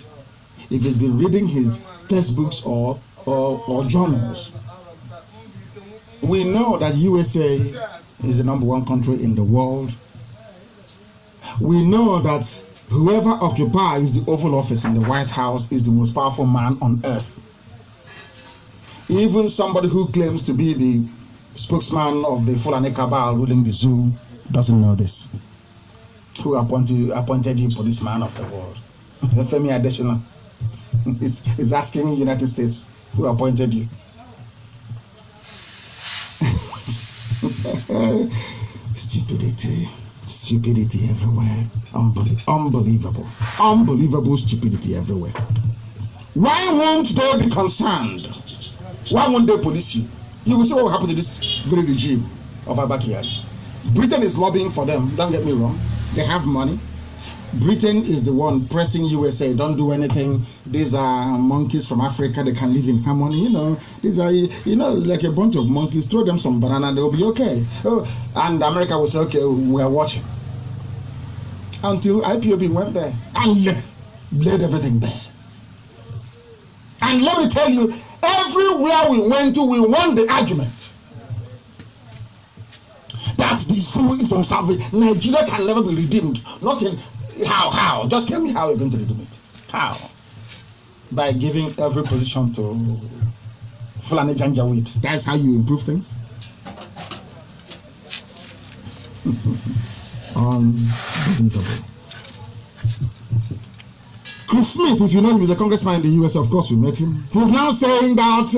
If he's been reading his textbooks or journals, we know that USA is the #1 country in the world We know that whoever occupies the Oval Office in the White House is the most powerful man on earth. Even somebody who claims to be the spokesman of the Fulani cabal ruling the zoo doesn't know this. Who appointed you policeman of the world? Femi Adesina is asking United States who appointed you. Stupidity everywhere. Unbelievable stupidity everywhere. Why won't they be concerned? Why won't they police you? You will see what will happen to this very regime of Abakari. Britain is lobbying for them, don't get me wrong. They have money. Britain is the one pressing USA, don't do anything. These are monkeys from Africa, they can live in harmony. These are, like a bunch of monkeys. Throw them some banana, they'll be okay. And America will say, okay, we're watching. Until IPOB went there and laid everything bare. And let me tell you, everywhere we went to, we won the argument that the zoo is unsalvage. Nigeria can never be redeemed. Not in how? Just tell me how you're going to redeem it. How? By giving every position to Fulani Janjaweed. That's how you improve things. Unbelievable. Chris Smith, if you know, he was a congressman in the US, of course, we met him. He's now saying that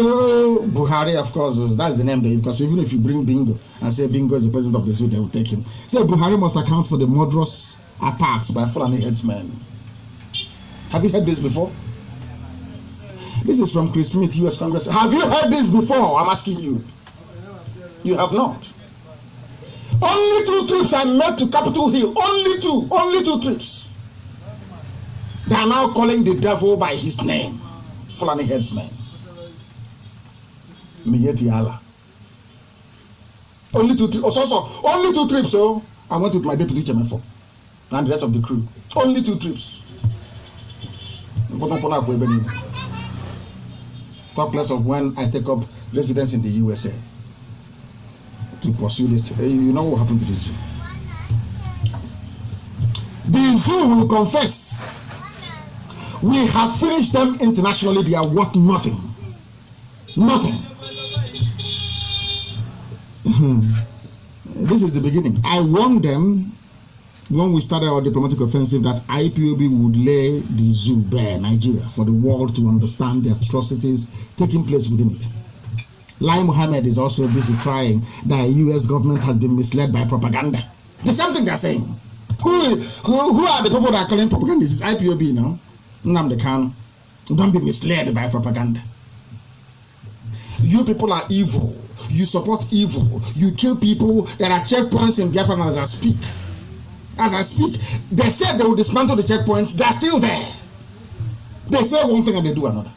Buhari, of course, that's the name there, because even if you bring Bingo and say Bingo is the president of the zoo, they will take him. Say Buhari must account for the murderous attacks by Fulani headsmen. Have you heard this before? This is from Chris Smith, US Congress. Have you heard this before? I'm asking you. You have not. Only 2 trips I made to Capitol Hill. Only two trips. They are now calling the devil by his name. Fulani headsmen. Miyeti Allah. Only 2 trips. Only 2 trips. So I went with my deputy chairman for and the rest of the crew. Only 2 trips. Talk less of when I take up residence in the USA to pursue this. You know what happened to the zoo? The zoo will confess. We have finished them internationally. They are worth nothing. Nothing. This is the beginning. I warned them when we started our diplomatic offensive that IPOB would lay the zoo bare, Nigeria, for the world to understand the atrocities taking place within it. Lai Mohammed is also busy crying that the US government has been misled by propaganda. The same thing they're saying. Who are the people that are calling propaganda? This is IPOB now. NNAMDI KANU. Don't be misled by propaganda. You people are evil. You support evil. You kill people. There are checkpoints in Biafra as I speak. As I speak, they said they will dismantle the checkpoints. They are still there. They say one thing and they do another.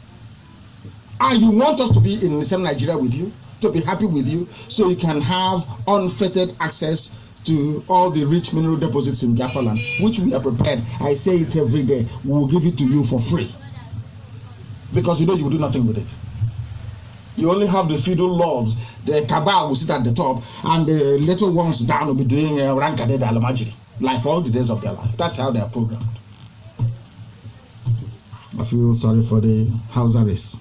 And you want us to be in the same Nigeria with you, to be happy with you, so you can have unfettered access to all the rich mineral deposits in Biafra land, which we are prepared. I say it every day. We will give it to you for free. Because you know you will do nothing with it. You only have the feudal lords. The cabal will sit at the top, and the little ones down will be doing Rankade Alamajiri, like for all the days of their life. That's how they are programmed. I feel sorry for the Hausa race.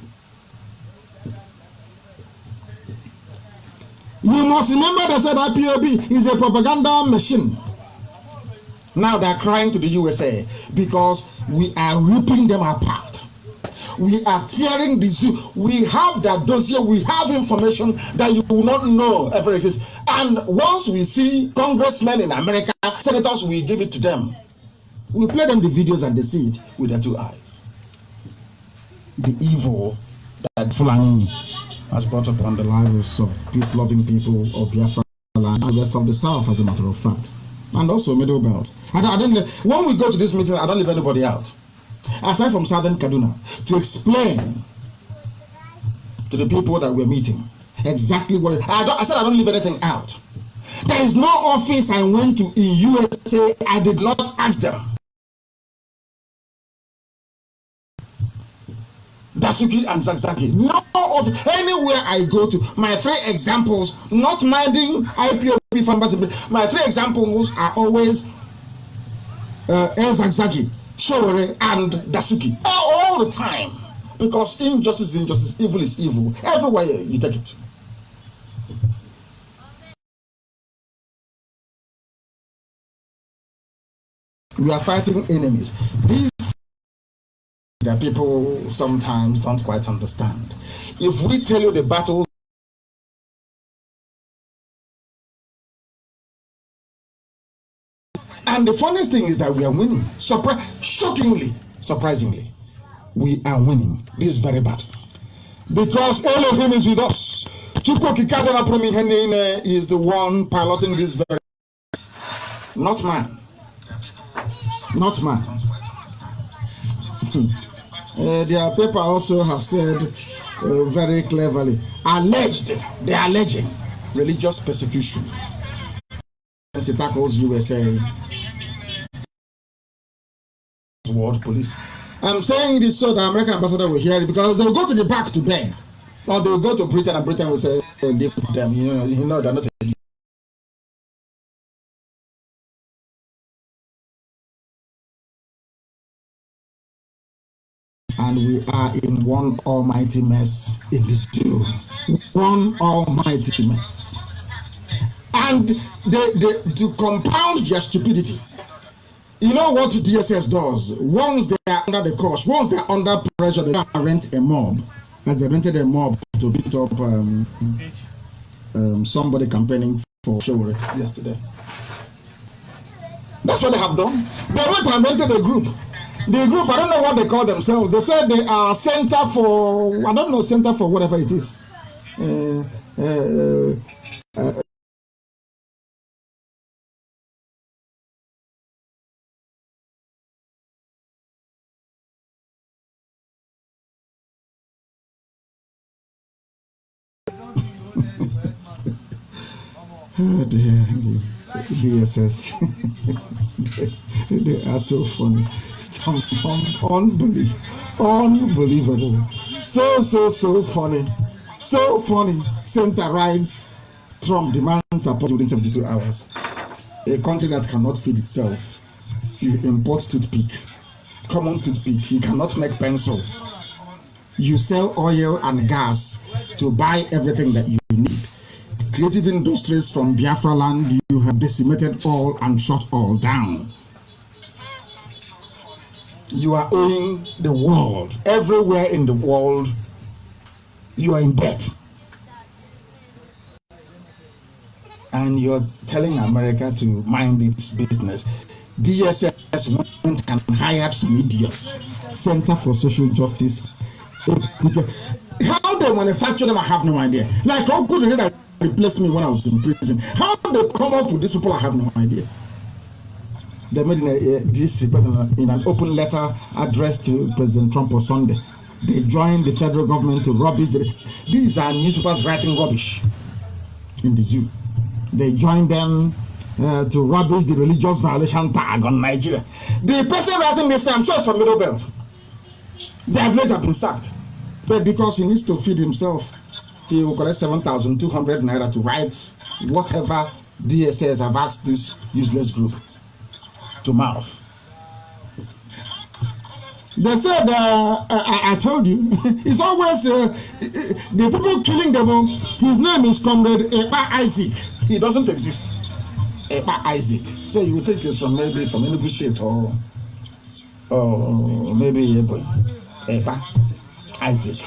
You must remember they said IPOB is a propaganda machine. Now they are crying to the USA because we are ripping them apart. We are tearing the zoo. We have that dossier. We have information that you will not know ever exists. And once we see congressmen in America, senators, we give it to them. We play them the videos and they see it with their 2 eyes. The evil that Fulani has brought upon the lives of peace-loving people of Biafra land and the rest of the South, as a matter of fact, and also Middle Belt. When we go to this meeting, I don't leave anybody out, aside from Southern Kaduna, to explain to the people that we're meeting exactly what I said. I don't leave anything out. There is no office I went to in USA I did not ask them. Dasuki and Zagzagi. No, anywhere I go to, my 3 examples, not minding IPOB farmers, my 3 examples are always Elzakzaki, Showore, and Dasuki all the time. Because injustice is injustice, evil is evil. Everywhere you take it. We are fighting enemies. These that people sometimes don't quite understand. If we tell you the battles, and the funniest thing is that we are winning. Shockingly, surprisingly, we are winning this very battle. Because Elohim is with us. Is the one piloting this very. Not man. Not man. Their paper also have said very cleverly, alleged, they are alleging religious persecution. As it tackles USA world police. I'm saying this so the American ambassador will hear it, because they'll go to the back to beg, or they'll go to Britain and Britain will say, leave them, you know they're not a. And we are in one almighty mess in this too. One almighty mess. And to compound their stupidity, you know what DSS does? Once they are under the cosh, once they are under pressure, they can rent a mob. As they rented a mob to beat up somebody campaigning for Showore yesterday. That's what they have done. They went and rented a group. The group, I don't know what they call themselves. They said they are center for, I don't know, center for whatever it is. The DSS, they are so funny. Unbelievable. So funny. So funny. Center rights. Trump demands support within 72 hours. A country that cannot feed itself. You import toothpick. Common toothpick. You cannot make pencil. You sell oil and gas to buy everything that you need. Creative industries from Biafra land, you have decimated all and shut all down. You are owing the world, everywhere in the world, you are in debt. And you're telling America to mind its business. DSS went and hired some idiots. Center for Social Justice. How they manufacture them, I have no idea. Like how good they did replaced me when I was in prison. How they come up with these people, I have no idea. They made this in an open letter addressed to President Trump on Sunday. They joined the federal government to rubbish. These are newspapers writing rubbish in the zoo. They joined them to rubbish the religious violation tag on Nigeria. The person writing this time shows from Middle Belt. The average have been sacked. But because he needs to feed himself, he will collect 7,200 naira to write whatever DSS have asked this useless group to mouth. They said, I told you, it's always the people killing them. His name is Comrade Isaac. He doesn't exist. Isaac. So you think it's from maybe from Enugu State or maybe Isaac.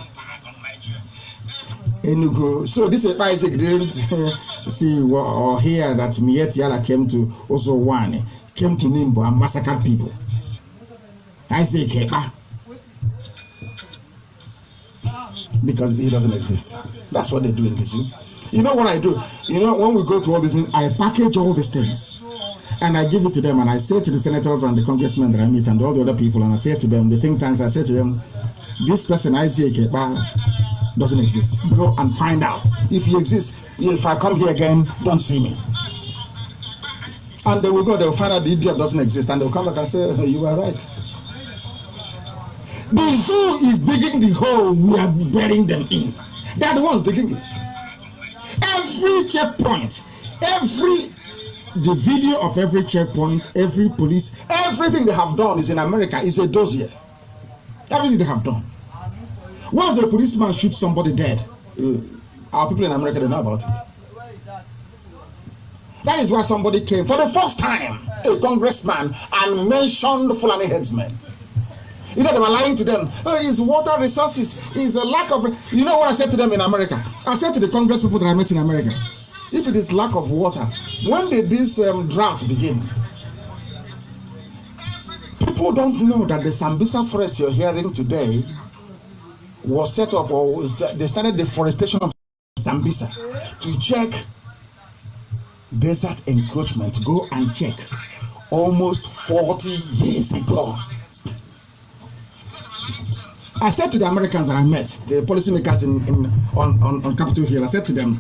Enugu. So this Isaac didn't see or hear that Miet Yala came to Osowane, came to Nimbo and massacred people. Isaac, because he doesn't exist. That's what they do in this zoo. You know what I do? You know, when we go to all these meetings, I package all these things and I give it to them, and I say to the senators and the congressmen that I meet and all the other people, and I say to them, the think tanks, I say to them, this person Isaac doesn't exist. Go and find out if he exists. If I come here again, don't see me. And they will go, they will find out the idiot doesn't exist, and they'll come back and say, oh, you are right. The zoo is digging the hole we are burying them in. They are the ones digging it. Every checkpoint, the video of every checkpoint, every police, Everything they have done is in America, is a dossier. Everything they have done. Once a policeman shoots somebody dead, our people in America, they know about it. That is why somebody came for the first time, a congressman, and mentioned Fulani headsmen. You know, they were lying to them. Oh, it's water resources. It's a lack of... You know what I said to them in America? I said to the Congress people that I met in America, if it is lack of water, when did this drought begin? People don't know that the Sambisa forest you're hearing today was set up, or they started deforestation of Sambisa to check desert encroachment. Go and check. Almost 40 years ago. I said to the Americans that I met, the policymakers on Capitol Hill, I said to them,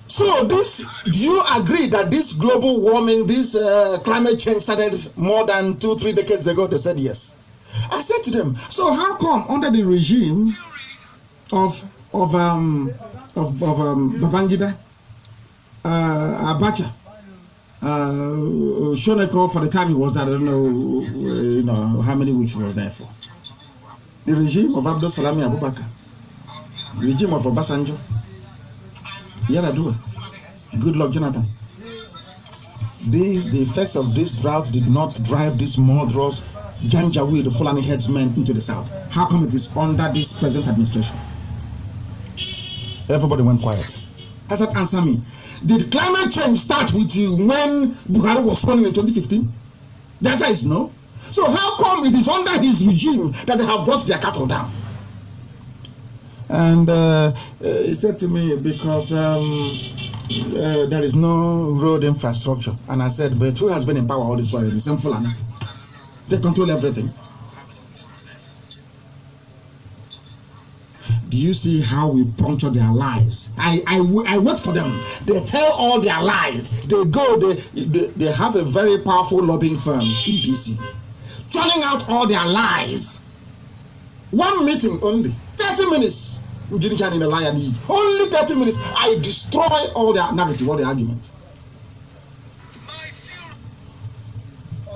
so this, do you agree that this global warming, this climate change started more than 2-3 decades ago? They said yes. I said to them, so how come under the regime of Babangida, Abacha, Shoneko, for the time he was there, I don't know, how many weeks he was there for. The regime of Abdul Salami Abubakar, the regime of Obasanjo, Yaradua, Goodluck Jonathan. The effects of this drought did not drive this murderous Janjaweed, the Fulani headsmen, into the south. How come it is under this present administration? Everybody went quiet. I said, answer me. Did climate change start with you when Buhari was sworn in 2015? The answer is no. So how come it is under his regime that they have brought their cattle down? And he said to me, because there is no road infrastructure. And I said, but who has been in power all this while? The same Fulani. They control everything. Do you see how we puncture their lies? I wait for them. They tell all their lies. They go, they have a very powerful lobbying firm in DC, churning out all their lies. One meeting only, 30 minutes. Only 30 minutes. I destroy all their narrative, all the argument.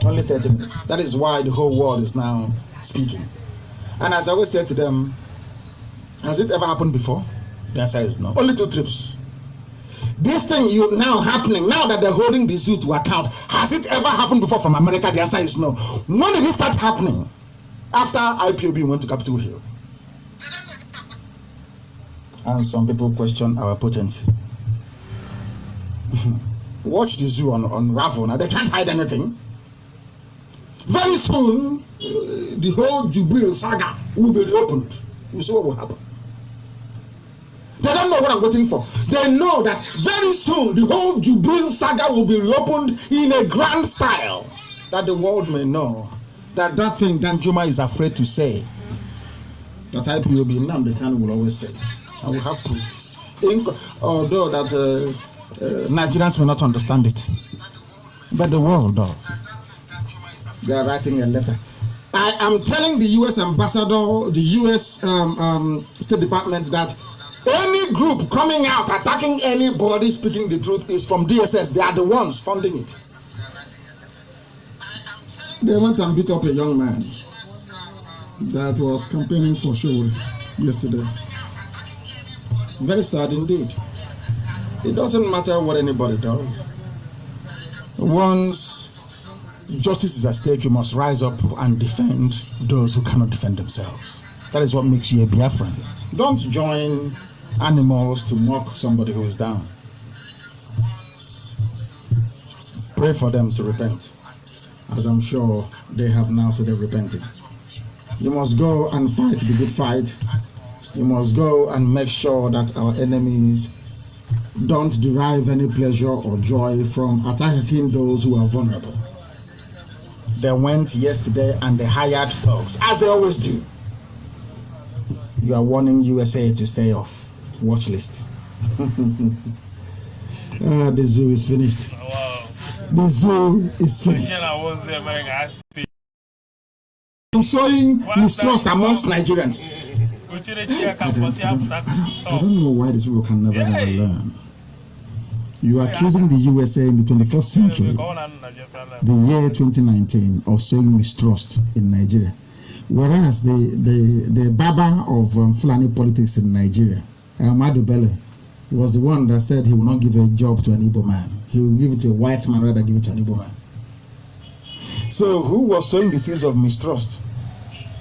Only 30 minutes. That is why the whole world is now speaking. And as I always say to them, has it ever happened before? The answer is no. Only 2 trips. This thing you now happening, now that they're holding the zoo to account, has it ever happened before from America? The answer is no. When did it start happening? After IPOB went to Capitol Hill. And some people question our potency. Watch the zoo on Raffle. Now they can't hide anything. Very soon, the whole Jubril saga will be reopened. You see what will happen. They don't know what I'm waiting for. They know that very soon the whole Jubril saga will be reopened in a grand style, that the world may know that that thing Danjuma is afraid to say, that IPOB NNAMDI KANU will always say. I will have proof. Although that Nigerians may not understand it, but the world does. They are writing a letter. I am telling the U.S. ambassador, the U.S. State Department, that any group coming out attacking anybody speaking the truth is from DSS. They are the ones funding it. They went and beat up a young man that was campaigning for show yesterday. Very sad indeed. It doesn't matter what anybody does. Once justice is at stake, you must rise up and defend those who cannot defend themselves. That is what makes you a Biafran. Don't join animals to mock somebody who is down. Pray for them to repent, as I'm sure they have now, so they're repenting. You must go and fight the good fight. You must go and make sure that our enemies don't derive any pleasure or joy from attacking those who are vulnerable. They went yesterday and they hired thugs, as they always do. You are warning USA to stay off watch list. The zoo is finished. Wow. The zoo is finished. I'm showing mistrust amongst Nigerians. I don't know why these people can never learn. You are accusing the USA in the 21st century, the year 2019, of showing mistrust in Nigeria. Whereas the Baba of Fulani politics in Nigeria, Ahmadu Bello, was the one that said he will not give a job to an Igbo man. He will give it to a white man rather than give it to an Igbo man. So who was sowing the seeds of mistrust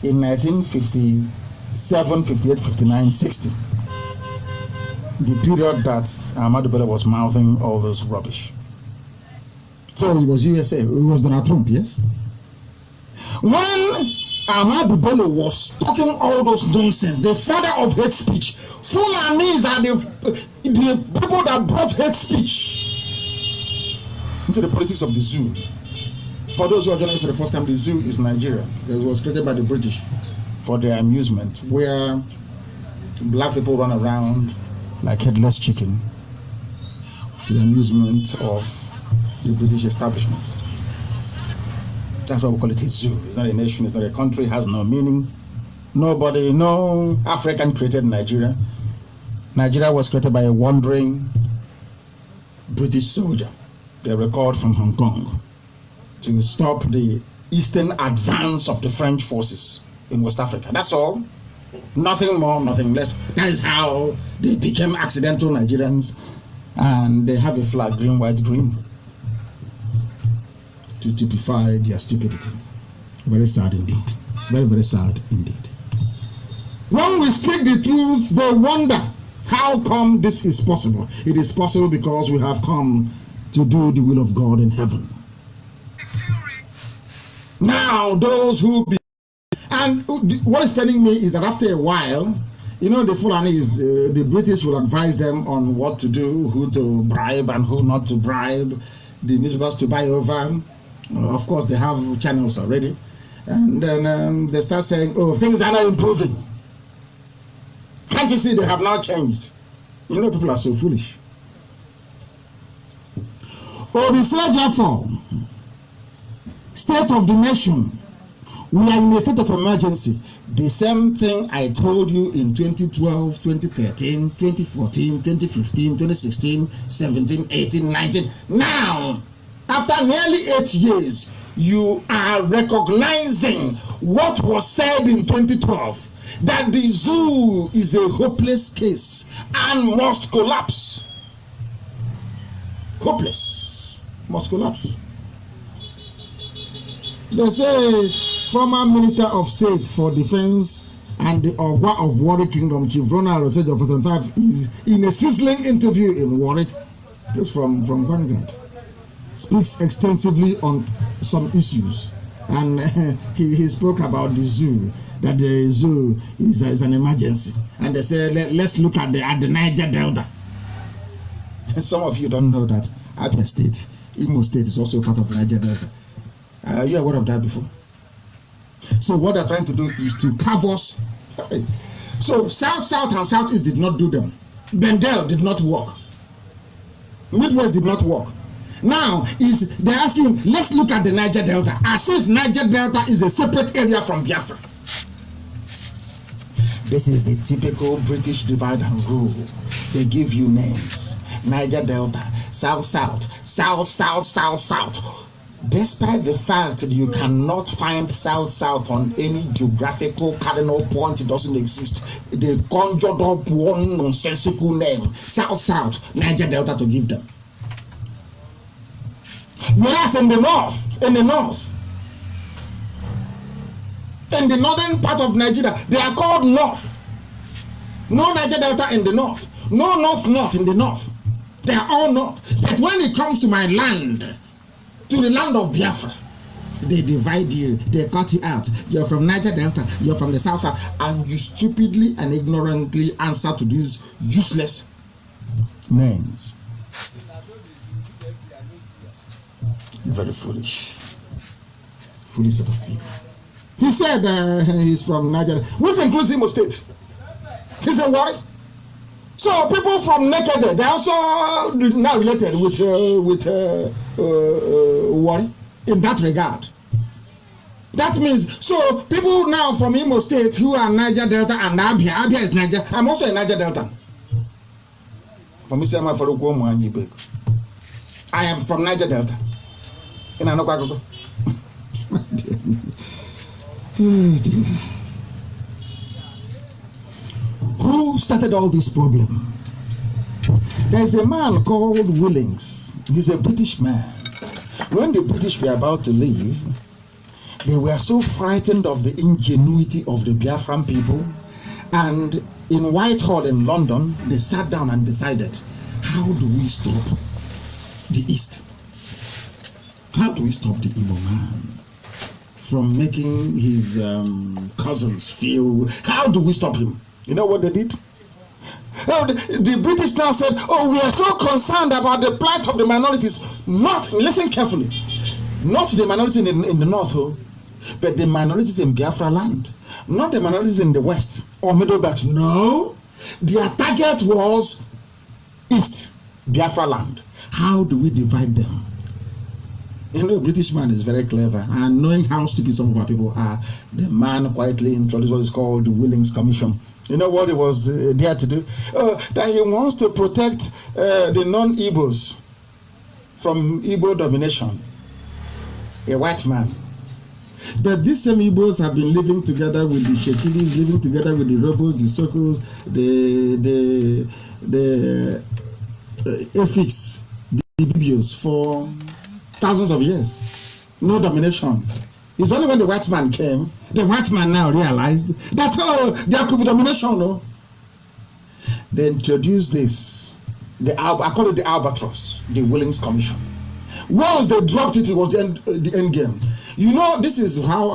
in 1957, 58, 59, 60? The period that Ahmadu Bello was mouthing all this rubbish. So it was USA, it was Donald Trump, yes? When Ahmadu Bello was talking all those nonsense, the father of hate speech, Fulanis are the people that brought hate speech into the politics of the zoo. For those who are joining us for the first time, the zoo is Nigeria. It was created by the British for their amusement, where black people run around like headless chicken to the amusement of the British establishment. That's why we call it a zoo. It's not a nation, it's not a country, it has no meaning. Nobody, no African created Nigeria. Nigeria was created by a wandering British soldier, they recalled from Hong Kong, to stop the eastern advance of the French forces in West Africa. That's all. Nothing more, nothing less. That is how they became accidental Nigerians, and they have a flag, green, white, green, to typify their stupidity. Very sad indeed. Very, very sad indeed. When we speak the truth, they wonder how come this is possible. It is possible because we have come to do the will of God in heaven. Now, those who be, and what is telling me is that after a while, you know, the Fulanis, the British will advise them on what to do, who to bribe and who not to bribe, the newspapers to buy over. Of course, they have channels already. And then they start saying, oh, things are not improving. Can't you see they have now changed? You know, people are so foolish. Oh, the soldier form. State of the nation. We are in a state of emergency. The same thing I told you in 2012, 2013, 2014, 2015, 2016, 17, 18, 19. Now, after nearly 8 years, you are recognizing what was said in 2012, that the zoo is a hopeless case and must collapse. Hopeless, must collapse. They say former Minister of State for Defense and the Ogwa of Warri Kingdom, Chief Ronald Rosejo of 75, is in a sizzling interview in Warri, just from Vanguard, speaks extensively on some issues, and he spoke about the zoo, that the zoo is an emergency, and they say let's look at the Niger Delta. Some of you don't know that Abia State, Imo State, is also part of Niger Delta. Are you aware of that before? So what they're trying to do is to carve us. So South and Southeast did not do them. Bendel did not work. Midwest did not work. Now they're asking, let's look at the Niger Delta, as if Niger Delta is a separate area from Biafra. This is the typical British divide and rule. They give you names. Niger Delta, South. Despite the fact that you cannot find South on any geographical cardinal point, it doesn't exist. They conjured up one nonsensical name, South, Niger Delta, to give them. Whereas in the northern part of Nigeria, they are called North. No Niger Delta in the north. No North in the north. They are all North. But when it comes to my land, to the land of Biafra, they divide you, they cut you out. You're from Niger Delta, you're from the South, and you stupidly and ignorantly answer to these useless names. Very foolish set of people. He said he's from Nigeria, which includes Imo State. He's a Warri. So people from Naked, they also now related with Warri in that regard. That means, so people now from Imo State who are Niger Delta and Abia is Niger. I'm also a Niger Delta. From Isama Faruko Mwanyibek. I am from Niger Delta. In Anokwagogo. Oh dear. Who started all this problem? There's a man called Willings. He's a British man. When the British were about to leave, they were so frightened of the ingenuity of the Biafran people, and in Whitehall in London, they sat down and decided, how do we stop the East? How do we stop the Igbo man from making his cousins feel? How do we stop him? You know what they did? Oh, the British now said, oh, we are so concerned about the plight of the minorities. Not, listen carefully, not the minorities in the north, but the minorities in Biafra land. Not the minorities in the west or middle belt. No, their target was East Biafra land. How do we divide them? You know, British man is very clever, and knowing how stupid some of our people are, the man quietly introduced what is called the Willings Commission. You know what he was there to do? That he wants to protect the non-Igbos from Igbo domination. A white man. But these same Igbos have been living together with the Shekilis, living together with the rebels, the Sokos, the Efiks, the Bibios for thousands of years. No domination. It's only when the white man came, the white man now realized that, oh, there could be domination, no? They introduced this, I call it the albatross, the Willings Commission. Once they dropped it, it was the end game. You know, this is how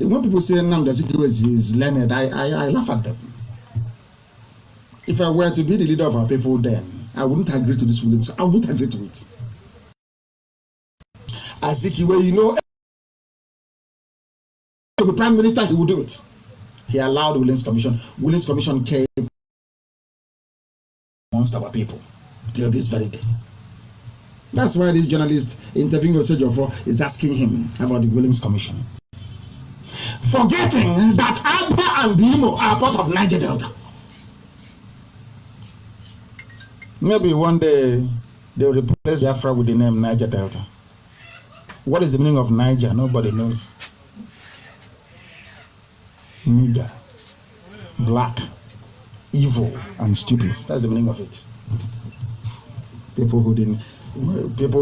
when people say NNAMDI Kanu is learned, I laugh at them. If I were to be the leader of our people then, I wouldn't agree to this Willings. I wouldn't agree to it. Azikiwe, you know, to be prime minister, he would do it. He allowed the Willings Commission. Willings Commission came amongst our people till this very day. That's why this journalist interviewing Osejofo is asking him about the Willings Commission, forgetting that Abia and Imo are part of Niger Delta. Maybe one day they'll replace Biafra with the name Niger Delta. What is the meaning of Niger? Nobody knows. Nigger, black, evil, and stupid. That's the meaning of it. People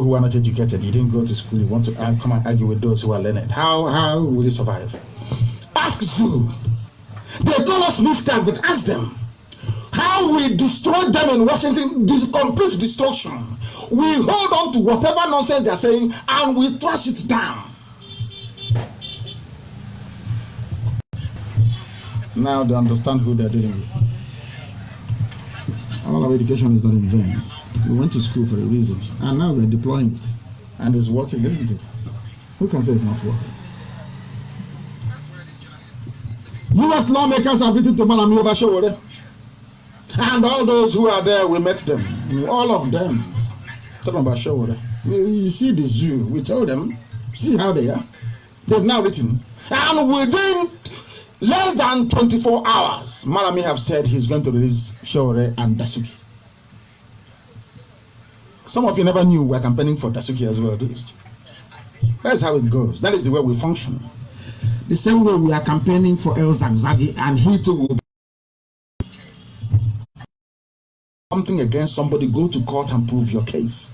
who are not educated, you didn't go to school, you want to come and argue with those who are learned. How will you survive? Ask Zoo. They call us miscreants, but ask them how we destroyed them in Washington, the complete destruction. We hold on to whatever nonsense they are saying and we trash it down. Now they understand who they are dealing with. All our education is not in vain. We went to school for a reason, and now we're deploying it, and it's working, isn't it? Who can say it's not working? U.S. lawmakers have written to Malami over Showore, and all those who are there, we met them, all of them. Talking about Showore. You see the zoo, we told them, see how they are. They've now written, and within less than 24 hours, Malami have said he's going to release Showore and Dasuki. Some of you never knew we're campaigning for Dasuki as well. That's how it goes. That is the way we function. The same way we are campaigning for El Zagzagi, and he too will be something against somebody. Go to court and prove your case.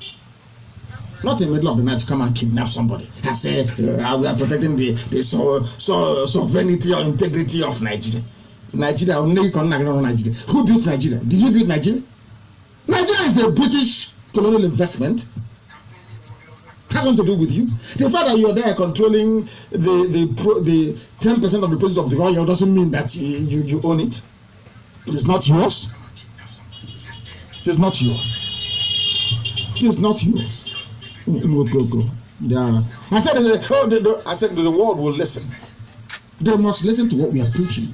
Not in the middle of the night to come and kidnap somebody and say we are protecting the sovereignty or integrity of Nigeria. Nigeria, Nigeria. Who built Nigeria? Did you build Nigeria? Nigeria is a British colonial investment. Has nothing to do with you. The fact that you're there controlling the 10% of the prices of the oil doesn't mean that you own it. It's not yours. It is not yours. It is not yours. Go. I said the world will listen. They must listen to what we are preaching,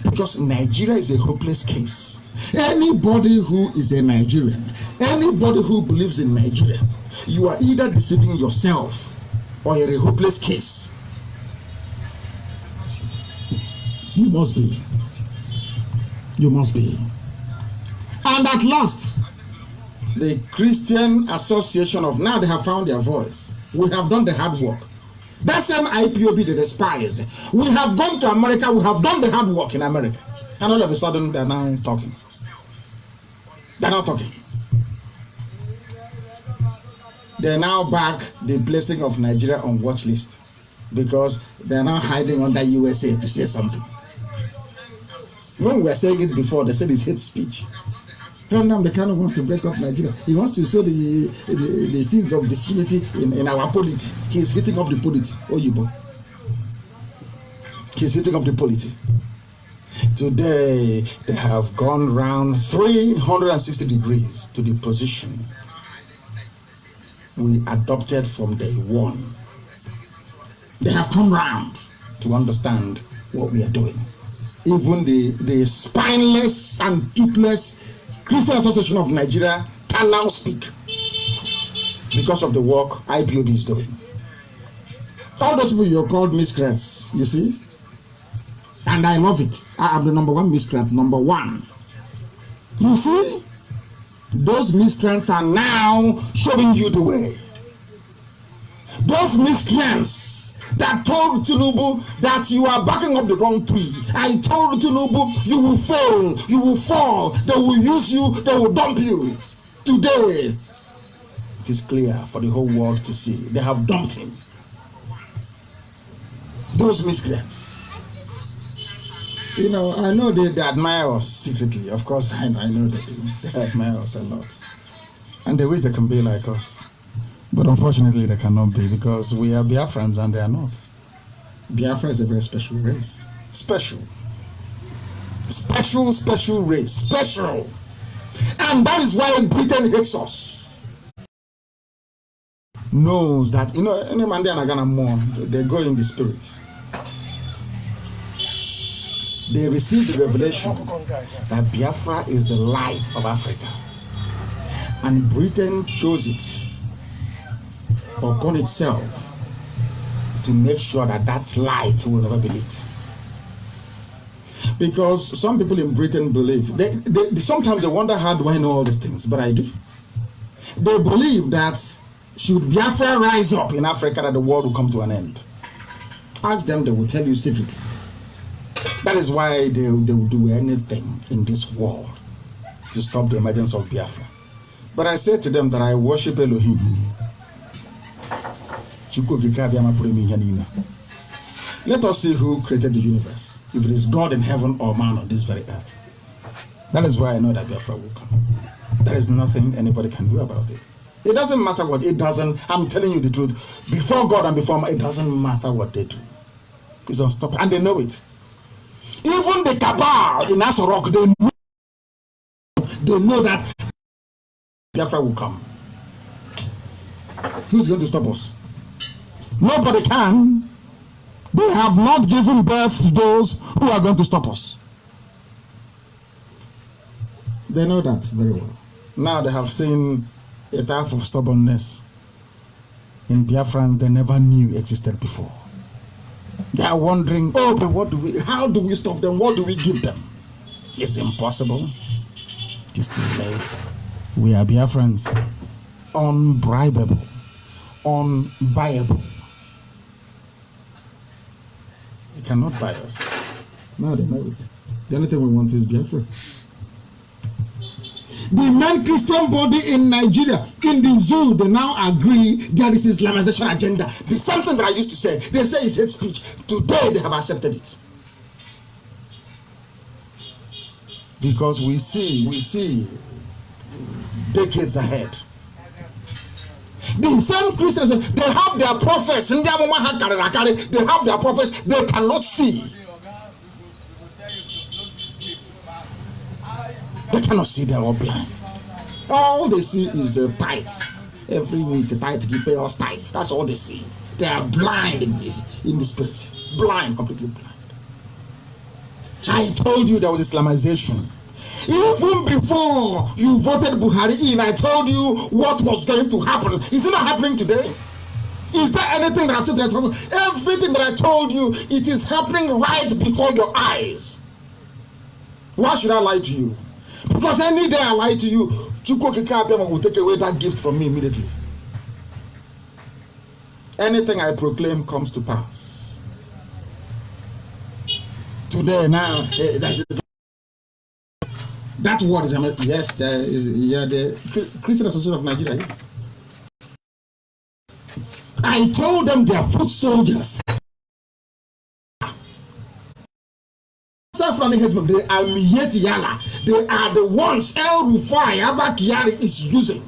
because Nigeria is a hopeless case. Anybody who is a Nigerian, anybody who believes in Nigeria, you are either deceiving yourself or you're a hopeless case. You must be. You must be. And at last, The Christian Association of, now they have found their voice. We have done the hard work. That same IPOB they despised. We have gone to America, we have done the hard work in America. And all of a sudden they're now talking. They're not talking. They're now back the placing of Nigeria on watch list because they're now hiding under USA to say something. When we were saying it before, they said it's hate speech. NNAMDI KANU wants to break up Nigeria. He wants to sow the seeds of disunity in our polity. He's hitting up the polity. Oyibo. He's hitting up the polity. Today, they have gone round 360 degrees to the position we adopted from day one. They have come round to understand what we are doing. Even the spineless and toothless Christian Association of Nigeria can now speak because of the work IPOB is doing. All those people you're called miscreants, you see? And I love it. I am the number one miscreant, number one. You see? Those miscreants are now showing you the way. Those miscreants that told Tinubu that you are backing up the wrong tree. I told Tinubu you will fail, you will fall, they will use you, they will dump you. Today, it is clear for the whole world to see. They have dumped him. Those miscreants. You know, I know they admire us secretly. Of course, I know that they admire us a lot. And they wish they can be like us. But unfortunately, they cannot be because we are Biafrans and they are not. Biafra is a very special race. Special. Special race. Special. And that is why Britain hates us. Knows that, you know, any man there are gonna mourn. They go in the spirit. They received the revelation that Biafra is the light of Africa. And Britain chose it upon itself to make sure that that light will never be lit. Because some people in Britain believe, they sometimes they wonder, how do I know all these things? But I do. They believe that should Biafra rise up in Africa, that the world will come to an end. Ask them, they will tell you secretly. That is why they will do anything in this world to stop the emergence of Biafra. But I said to them that I worship Elohim. Let us see who created the universe, if it is God in heaven or man on this very earth. That is why I know that Biafra will come. There is nothing anybody can do about it. It doesn't matter what it doesn't. I'm telling you the truth. Before God and before man, it doesn't matter what they do. It's unstoppable, and they know it. Even the cabal in Asorok, they know that Biafra will come. Who's going to stop us? Nobody can. They have not given birth to those who are going to stop us. They know that very well. Now they have seen a type of stubbornness in Biafrans they never knew existed before. They are wondering, oh, but how do we stop them? What do we give them? It's impossible. It's too late. We are Biafrans. Unbribable. Unbuyable. They cannot buy us. No, they know it. The only thing we want is Biafra. The main Christian body in Nigeria, in the zoo, they now agree there is Islamization agenda. There's something that I used to say. They say it's hate speech. Today they have accepted it. Because we see decades ahead. The same Christians, they have their prophets. They have their prophets. They cannot see. They cannot see, they are all blind. All they see is a tithe. Every week, a tithe, you pay us tithe. That's all they see. They are blind in the spirit. Blind, completely blind. I told you there was Islamization. Even before you voted Buhari in, I told you what was going to happen. Is it not happening today? Is there anything that I've said that happened? Everything that I told you, it is happening right before your eyes. Why should I lie to you? Because any day I lie to you, Chukwu Kikabiyama will take away that gift from me immediately. Anything I proclaim comes to pass. Today, now, that word is, yes, there is, yeah, the Christian Association of Nigeria, yes. I told them they are foot soldiers. They are Miyeti Yala. They are the ones El Rufai Abba Kyari is using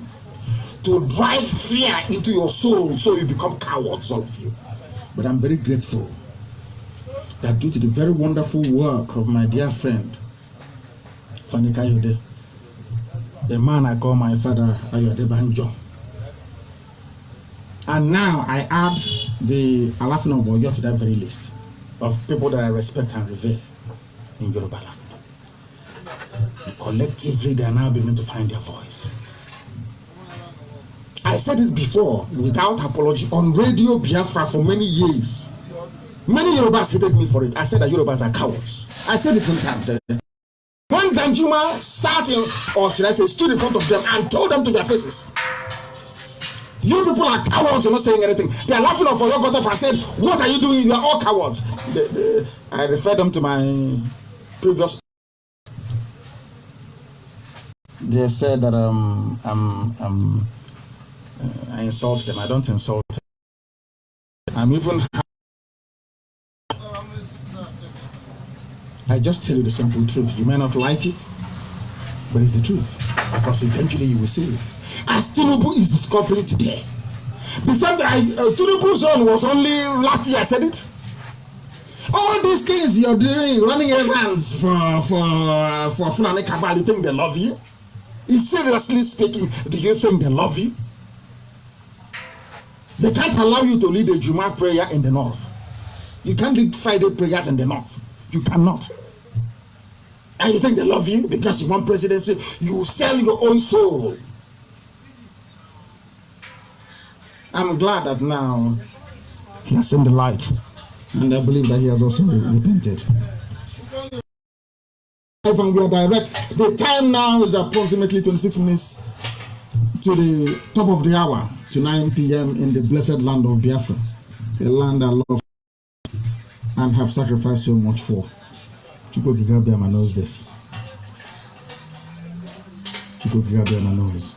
to drive fear into your soul so you become cowards, all of you. But I'm very grateful that due to the very wonderful work of my dear friend Fani Kayode, the man I call my father Ayode Banjo, and now I add the Alafin of Oyo to that very list of people that I respect and revere in Yoruba land. Collectively, they are now beginning to find their voice. I said it before without apology on Radio Biafra for many years. Many Yorubas hated me for it. I said that Yorubas are cowards. I said it many times. When Danjuma sat in, or should I say, stood in front of them and told them to their faces, you people are cowards, you're not saying anything. They are laughing off for your got up and said, what are you doing? You are all cowards. I referred them to my previous. They said that I insult them. I don't insult them. I'm even. I just tell you the simple truth. You may not like it, but it's the truth, because eventually you will see it. As Tinubu is discovering today, the same Tinubu's own was only last year. I said it. All these things you're doing, running errands for Fulani Cabal, you think they love you? Seriously speaking, do you think they love you? They can't allow you to lead a Juma prayer in the north. You can't lead Friday prayers in the north. You cannot. And you think they love you because you want presidency? You sell your own soul. I'm glad that now he has seen the light, and I believe that he has also repented. And we are direct. The time now is approximately 26 minutes to the top of the hour, to 9 p.m. in the blessed land of Biafra, the land I love and have sacrificed so much for. Chukwu Kikabiyama knows this. Chukwu Kikabiyama knows.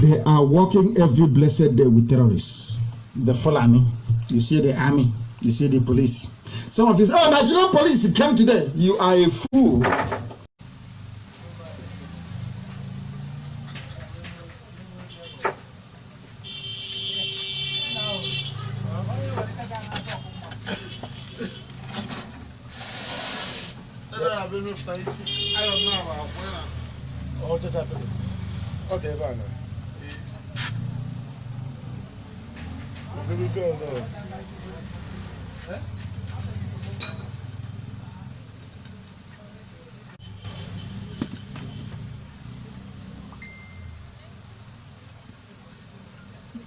They are working every blessed day with terrorists. The Fulani, you see the army, you see the police. Some of you say, oh, Nigerian police came today. You are a fool.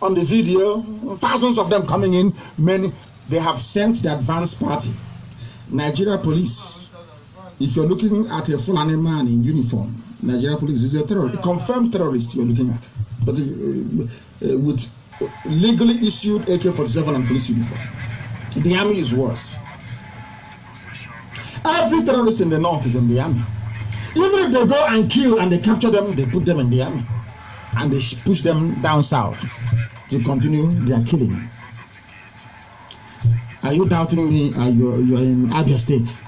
On the video, thousands of them coming in, many, they have sent the advance party. Nigeria police, if you're looking at a Fulani man in uniform, Nigeria police is a terrorist, a confirmed terrorist you're looking at, but with legally issued AK-47 and police uniform. The army is worse. Every terrorist in the north is in the army. Even if they go and kill and they capture them, they put them in the army and they push them down south to continue their killing. Are you doubting me? You're in Abia State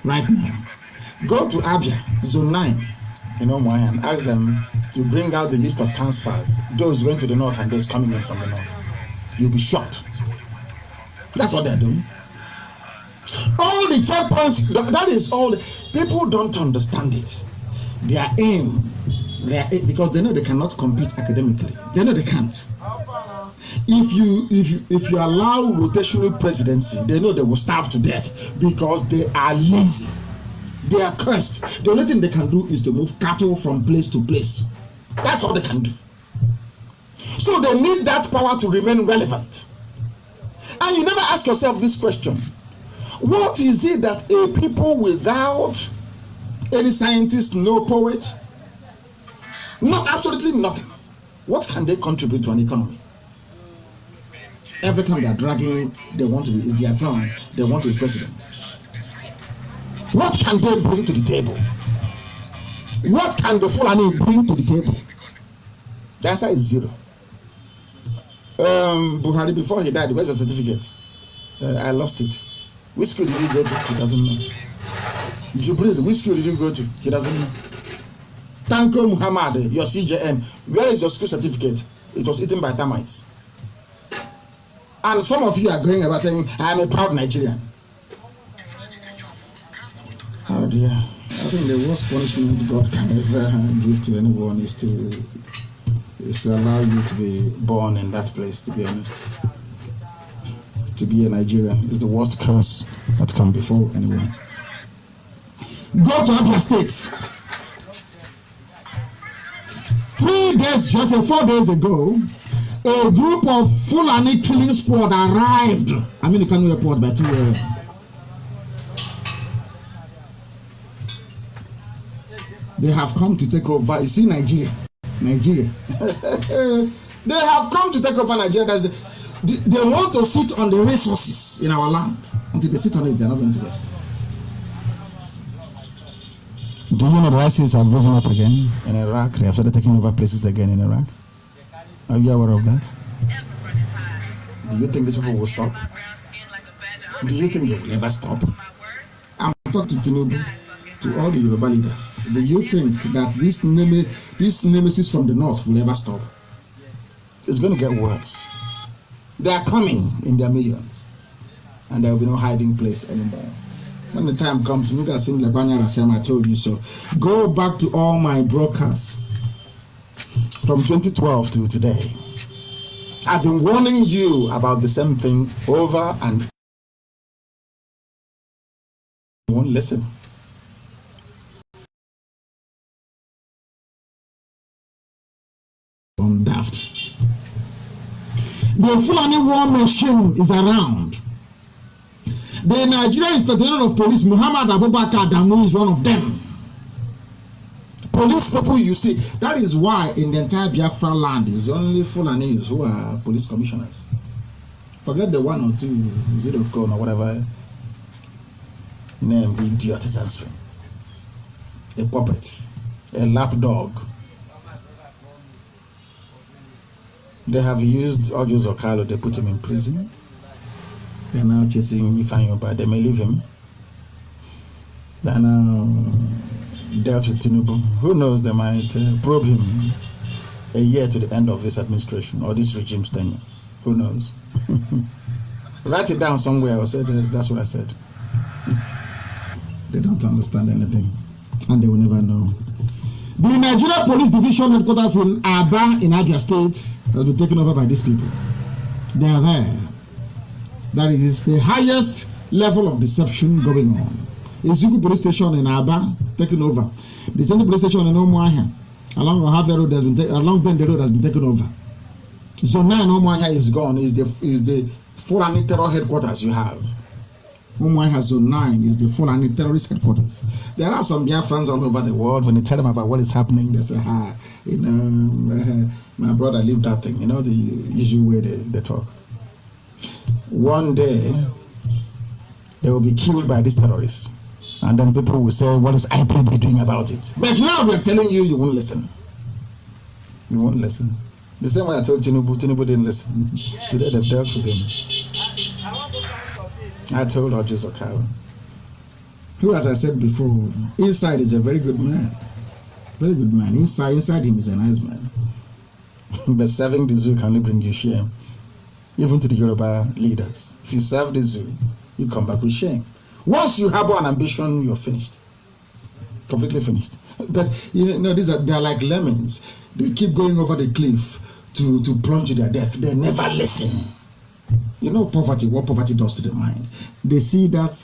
right now. Go to Abia, Zone 9, and ask them to bring out the list of transfers, those going to the north and those coming in from the north. You'll be shocked. That's what they're doing. All the checkpoints, that is all. People don't understand it. Their aim, because they know they cannot compete academically. They know they can't. If you allow rotational presidency, they know they will starve to death because they are lazy. They are cursed. The only thing they can do is to move cattle from place to place. That's all they can do. So they need that power to remain relevant. And you never ask yourself this question: What is it that a people without any scientist, no poet, not absolutely nothing, what can they contribute to an economy? Every time they are dragging, they want to be, it's their turn, they want to be president. What can they bring to the table? What can the Fulani bring to the table? The answer is zero. Buhari, before he died, where's the certificate? I lost it. Which school did you go to? He doesn't know. Jubril, which school did you go to? He doesn't know. Tanko Muhammad, your CJN, where is your school certificate? It was eaten by termites. And some of you are going about saying, I am a proud Nigerian. Oh dear. I think the worst punishment God can ever give to anyone is to allow you to be born in that place, to be honest. To be a Nigerian is the worst curse that can befall anyone. Go to Abia State. 4 days ago, a group of Fulani killing squad arrived. I'm in the Kanu airport by 2 a.m. They have come to take over. You see, Nigeria. They have come to take over Nigeria. They want to sit on the resources in our land. Until they sit on it, they're not going to rest. Do you know the ISIS have risen up again in Iraq? They have started taking over places again in Iraq. Are you aware of that? Do you think these people will stop? Do you think they will ever stop? I'm talking to Tinubu, to all the Yoruba leaders. Do you think that this nemesis from the north will ever stop? It's going to get worse. They are coming in their millions, and there will be no hiding place anymore. When the time comes, you guys think I told you so. Go back to all my broadcasts from 2012 to today. I've been warning you about the same thing over and you won't listen. I'm daft. The Fulani war machine is around. The Nigerian Inspector General of Police, Muhammad Abubakar Adamu, is one of them. Police people, you see, that is why in the entire Biafra land is only Fulanis who are police commissioners. Forget the 1 or 2 Zidokon or whatever name the idiot is answering. A puppet, a lapdog. They have used Ojos Okalo, they put him in prison. They are now chasing Ifeanyi, they may leave him. They are now dealt with Tinubu. Who knows, they might probe him a year to the end of this administration or this regime's tenure. Who knows? Write it down somewhere or say that's what I said. They don't understand anything and they will never know. The Nigeria Police Division headquarters in Aba in Abia State has been taken over by these people. They are there. That is the highest level of deception going on. Izugu police station in Aba taken over. The central police station in Omuahia along Ohave Road along Bende Road has been taken over. Zone 9 Omuahia is gone. Is the Fulani terror headquarters you have. Omuahia Zone 9 is the Fulani terrorist headquarters. There are some Biafrans all over the world. When you tell them about what is happening, they say, my brother lived that thing. You know the usual way they talk. One day they will be killed by these terrorists, and then people will say, what is IPB doing about it? But now we are telling you, you won't listen. You won't listen. The same way I told Tinubu didn't listen. Today they've dealt with him. I told Ojos Okalo, who, as I said before, inside is a very good man. Very good man. Inside him is a nice man. But serving the zoo can only bring you shame. Even to the Yoruba leaders. If you serve the zoo, you come back with shame. Once you harbor an ambition, you're finished. Completely finished. But you know, they are like lemons. They keep going over the cliff to plunge to their death. They never listen. You know poverty, what poverty does to the mind. They see that,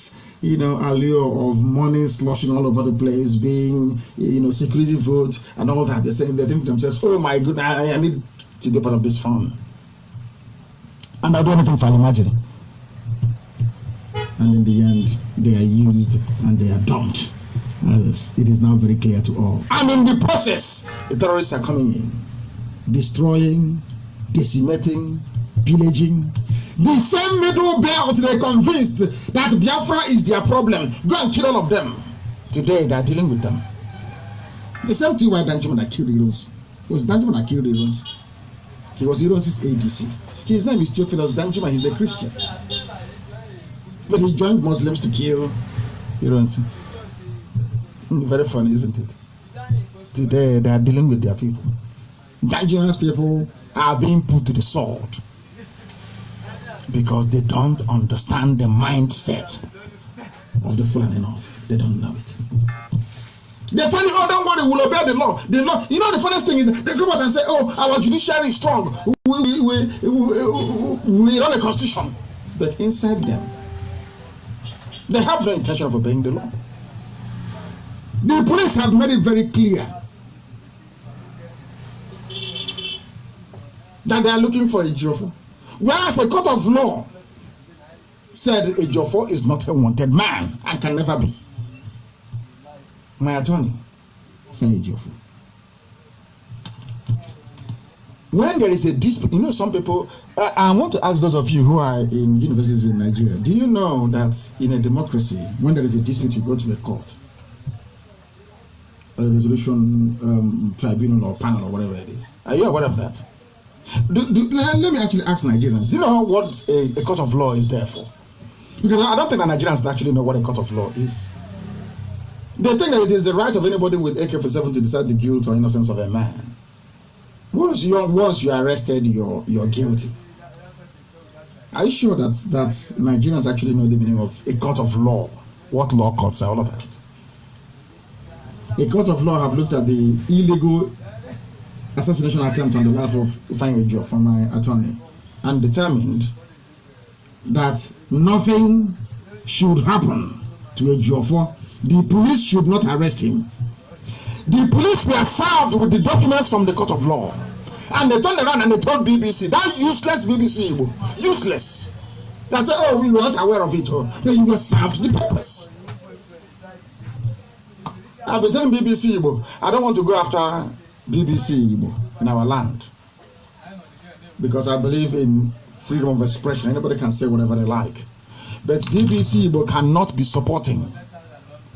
allure of money sloshing all over the place, being, security vote and all that. They think to themselves, oh my goodness, I need to be part of this fun. And I'll do anything for Imagine. and in the end, they are used and they are dumped. It is now very clear to all. And in the process, the terrorists are coming in, destroying, decimating, pillaging. The same middle belt they convinced that Biafra is their problem. Go and kill all of them. Today they are dealing with them. The same thing why Danjuma that killed Irons. It was Danjuma that killed Irons. He was Irons' ADC. His name is Theophilus Danjuma. He's a Christian. But he joined Muslims to kill Irons. Very funny, isn't it? Today they are dealing with their people. Danjuma's people are being put to the sword because they don't understand the mindset of the Fulani North. They don't know it. They tell you, oh, don't worry, we'll obey the law. The law. You know, the funniest thing is they come out and say, oh, our judiciary is strong. We run a constitution. But inside them, they have no intention of obeying the law. The police have made it very clear that they are looking for a Ejiofor. Whereas a court of law said Ejiofor is not a wanted man and can never be. My attorney, Ejiofor. When there is a dispute, you know, some people, I want to ask those of you who are in universities in Nigeria, do you know that in a democracy, when there is a dispute, you go to a court, a resolution tribunal or panel or whatever it is? Are you aware of that? Let me actually ask Nigerians, do you know what a court of law is there for? Because I don't think that Nigerians actually know what a court of law is. They think that it is the right of anybody with AK-47 to decide the guilt or innocence of a man. Once you are arrested, you're guilty. Are you sure that Nigerians actually know the meaning of a court of law? What law courts are all about? A court of law have looked at the illegal assassination attempt on the life of Ifeanyi Ejiofor from my attorney and determined that nothing should happen to Ejiofor. The police should not arrest him. The police were served with the documents from the court of law, and they turned around and they told BBC, that useless BBC, useless. They said, oh, we were not aware of it. Oh, you were served the papers. I've been telling BBC, I don't want to go after BBC in our land, because I believe in freedom of expression. Anybody can say whatever they like, but BBC cannot be supporting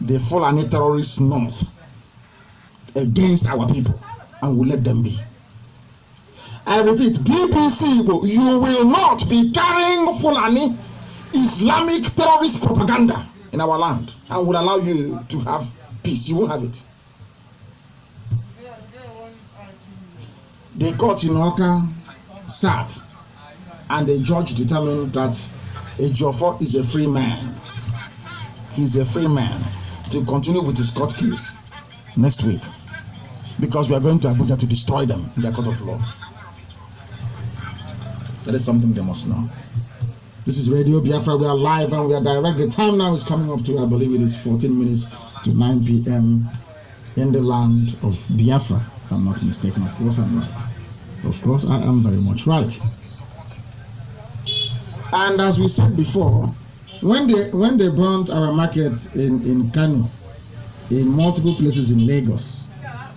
the Fulani terrorist north against our people, and we'll let them be. I repeat, BBC, you will not be carrying Fulani Islamic terrorist propaganda in our land, and will allow you to have peace. You won't have it. The court in Oka sat, and the judge determined that Ejiofor is a free man. He's a free man to continue with his court case next week, because we are going to Abuja to destroy them in the court of law. That is something they must know. This is Radio Biafra. We are live and we are direct. The time now is coming up to, I believe it is 14 minutes to 9 p.m. in the land of Biafra. If I'm not mistaken, of course I'm right. Of course I am very much right. And as we said before, when they burnt our market in Kanu, in multiple places in Lagos,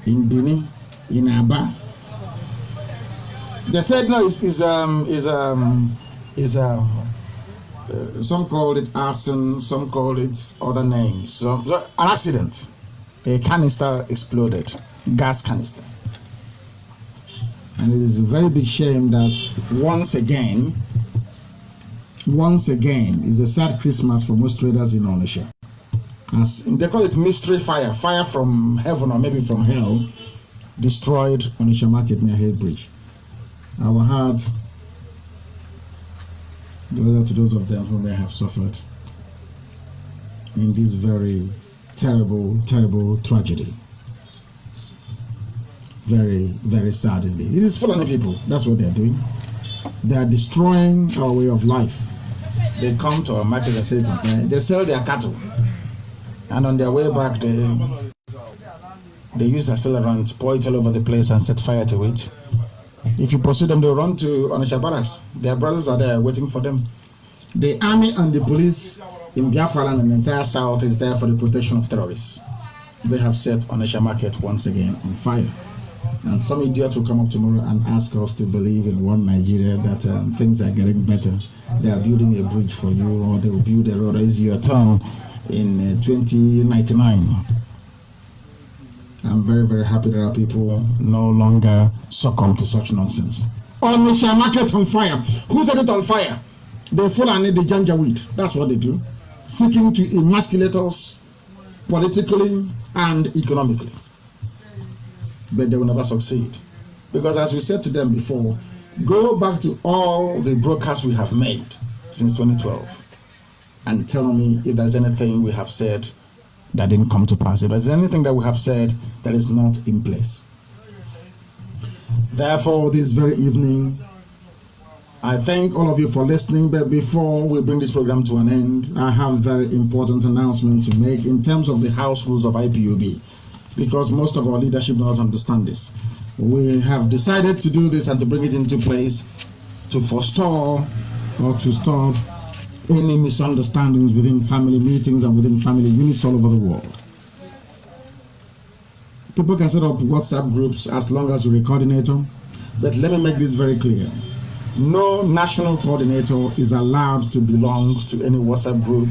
in Benin, in Aba, they said no, some called it arson, some called it other names. So an accident, a canister exploded, gas canister, and it is a very big shame that once again, is a sad Christmas for most traders in Onitsha. As they call it mystery fire from heaven or maybe from hell, destroyed Onitsha market near Head Bridge. Our heart goes out to those of them who may have suffered in this very terrible, terrible tragedy. Very, very sad indeed. It is Fulani people. That's what they're doing. They are destroying our way of life. They come to our market and say they sell their cattle, and on their way back they use accelerant, pour it all over the place and set fire to it. If you pursue them, they'll run to Onitsha barracks. Their brothers are there waiting for them. The army and the police in Biafra land and the entire south is there for the protection of terrorists. They have set Onitsha market once again on fire. And some idiot will come up tomorrow and ask us to believe in one Nigeria, that things are getting better. They are building a bridge for you, or they will build a road. It's your turn in 2099. I'm very, very happy that our people no longer succumb to such nonsense. Onitsha market on fire. Who set it on fire? The Fulani, the Janjaweed. That's what they do. Seeking to emasculate us politically and economically. But they will never succeed. Because as we said to them before, go back to all the broadcasts we have made since 2012 and tell me if there's anything we have said that didn't come to pass. If there's anything that we have said that is not in place. Therefore, this very evening, I thank all of you for listening, but before we bring this program to an end, I have a very important announcement to make in terms of the house rules of IPOB, because most of our leadership do not understand this. We have decided to do this and to bring it into place to forestall or to stop any misunderstandings within family meetings and within family units all over the world. People can set up WhatsApp groups as long as you're a coordinator, but let me make this very clear. No national coordinator is allowed to belong to any WhatsApp group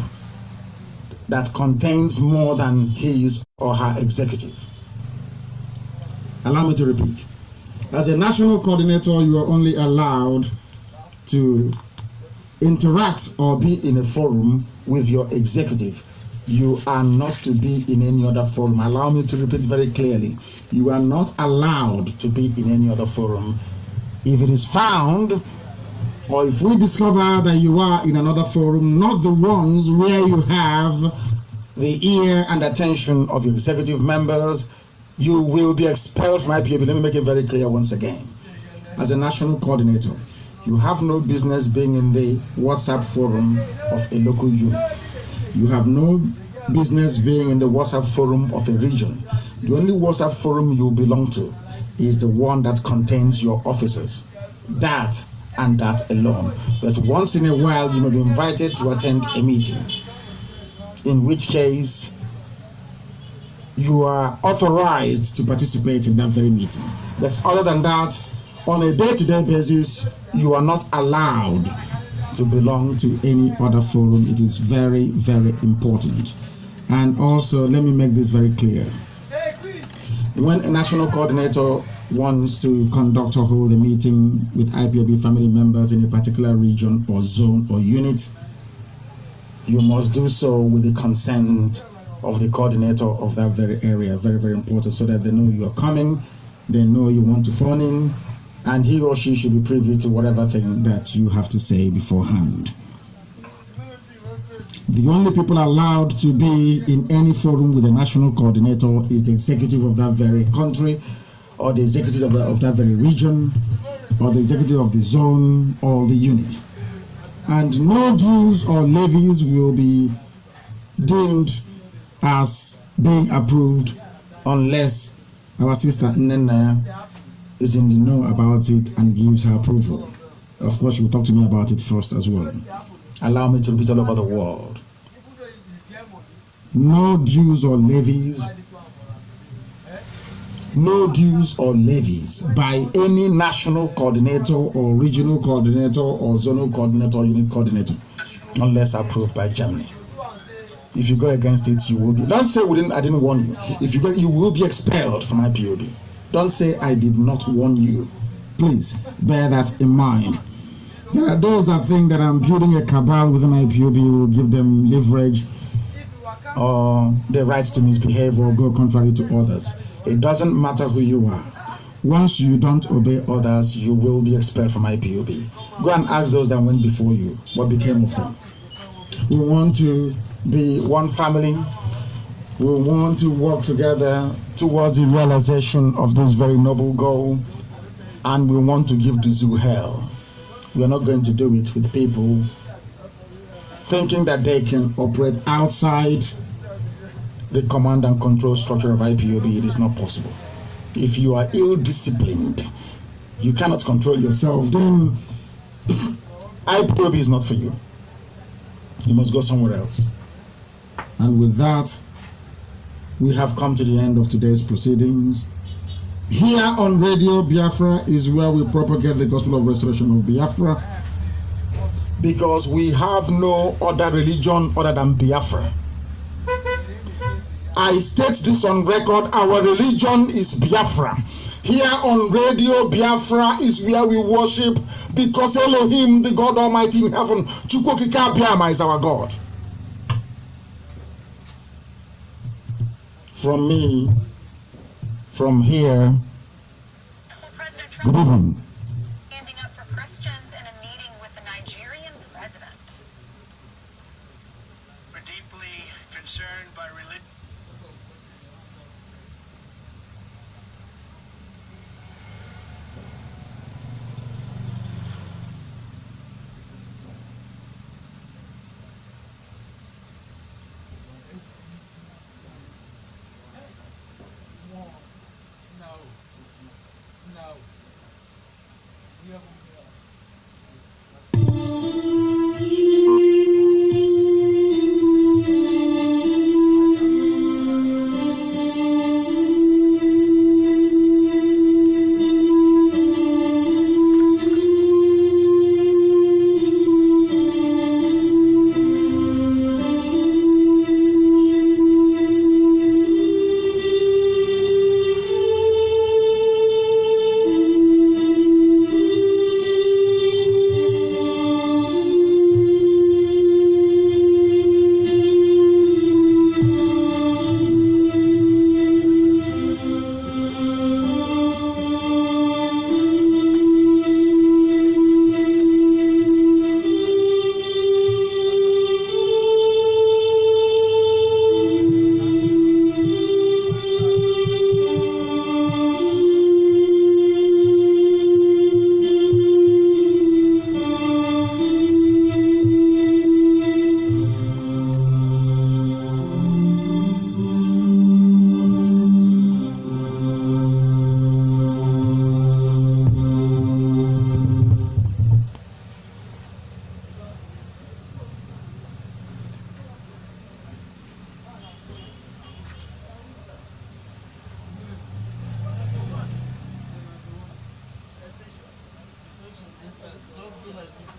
that contains more than his or her executive. Allow me to repeat. As a national coordinator, you are only allowed to interact or be in a forum with your executive. You are not to be in any other forum. Allow me to repeat very clearly. You are not allowed to be in any other forum. If it is found, or if we discover that you are in another forum, not the ones where you have the ear and attention of your executive members, you will be expelled from IPOB. Let me make it very clear once again. As a national coordinator, you have no business being in the WhatsApp forum of a local unit. You have no business being in the WhatsApp forum of a region. The only WhatsApp forum you belong to is the one that contains your officers. That and that alone. But once in a while, you may be invited to attend a meeting, in which case you are authorized to participate in that very meeting. But other than that, on a day-to-day basis, you are not allowed to belong to any other forum. It is very, very important. And also, let me make this very clear. When a national coordinator wants to conduct or hold a meeting with IPOB family members in a particular region or zone or unit, you must do so with the consent of the coordinator of that very area. Very, very important, so that they know you're coming, they know you want to phone in, and he or she should be privy to whatever thing that you have to say beforehand. The only people allowed to be in any forum with a national coordinator is the executive of that very country, or the executive of that very region, or the executive of the zone or the unit. And no dues or levies will be deemed as being approved unless our sister Nene is in the know about it and gives her approval. Of course, she will talk to me about it first as well. Allow me to repeat all over the world. No dues or levies. No dues or levies by any national coordinator or regional coordinator or zonal coordinator or unit coordinator unless approved by Germany. If you go against it, you will be. Don't say I didn't warn you. If you go, you will be expelled from IPOB. Don't say I did not warn you. Please bear that in mind. There are those that think that I'm building a cabal within IPOB will give them leverage or the right to misbehave or go contrary to others. It doesn't matter who you are. Once you don't obey others, you will be expelled from IPOB. Go and ask those that went before you what became of them. We want to be one family. We want to work together towards the realization of this very noble goal, and we want to give the zoo hell. We are not going to do it with people thinking that they can operate outside the command and control structure of IPOB. It is not possible. If you are ill-disciplined, you cannot control yourself, then IPOB is not for you. He must go somewhere else. And with that, we have come to the end of today's proceedings. Here on Radio Biafra is where we propagate the gospel of restoration of Biafra, because we have no other religion other than Biafra. I state this on record, our religion is Biafra. Here on Radio Biafra is where we worship, because Elohim, the God Almighty in heaven, Chukwokika Biama, is our God. From me, from here, good evening. Standing up for Christians in a meeting with the Nigerian president. We're deeply concerned by religion. No. Just be like this.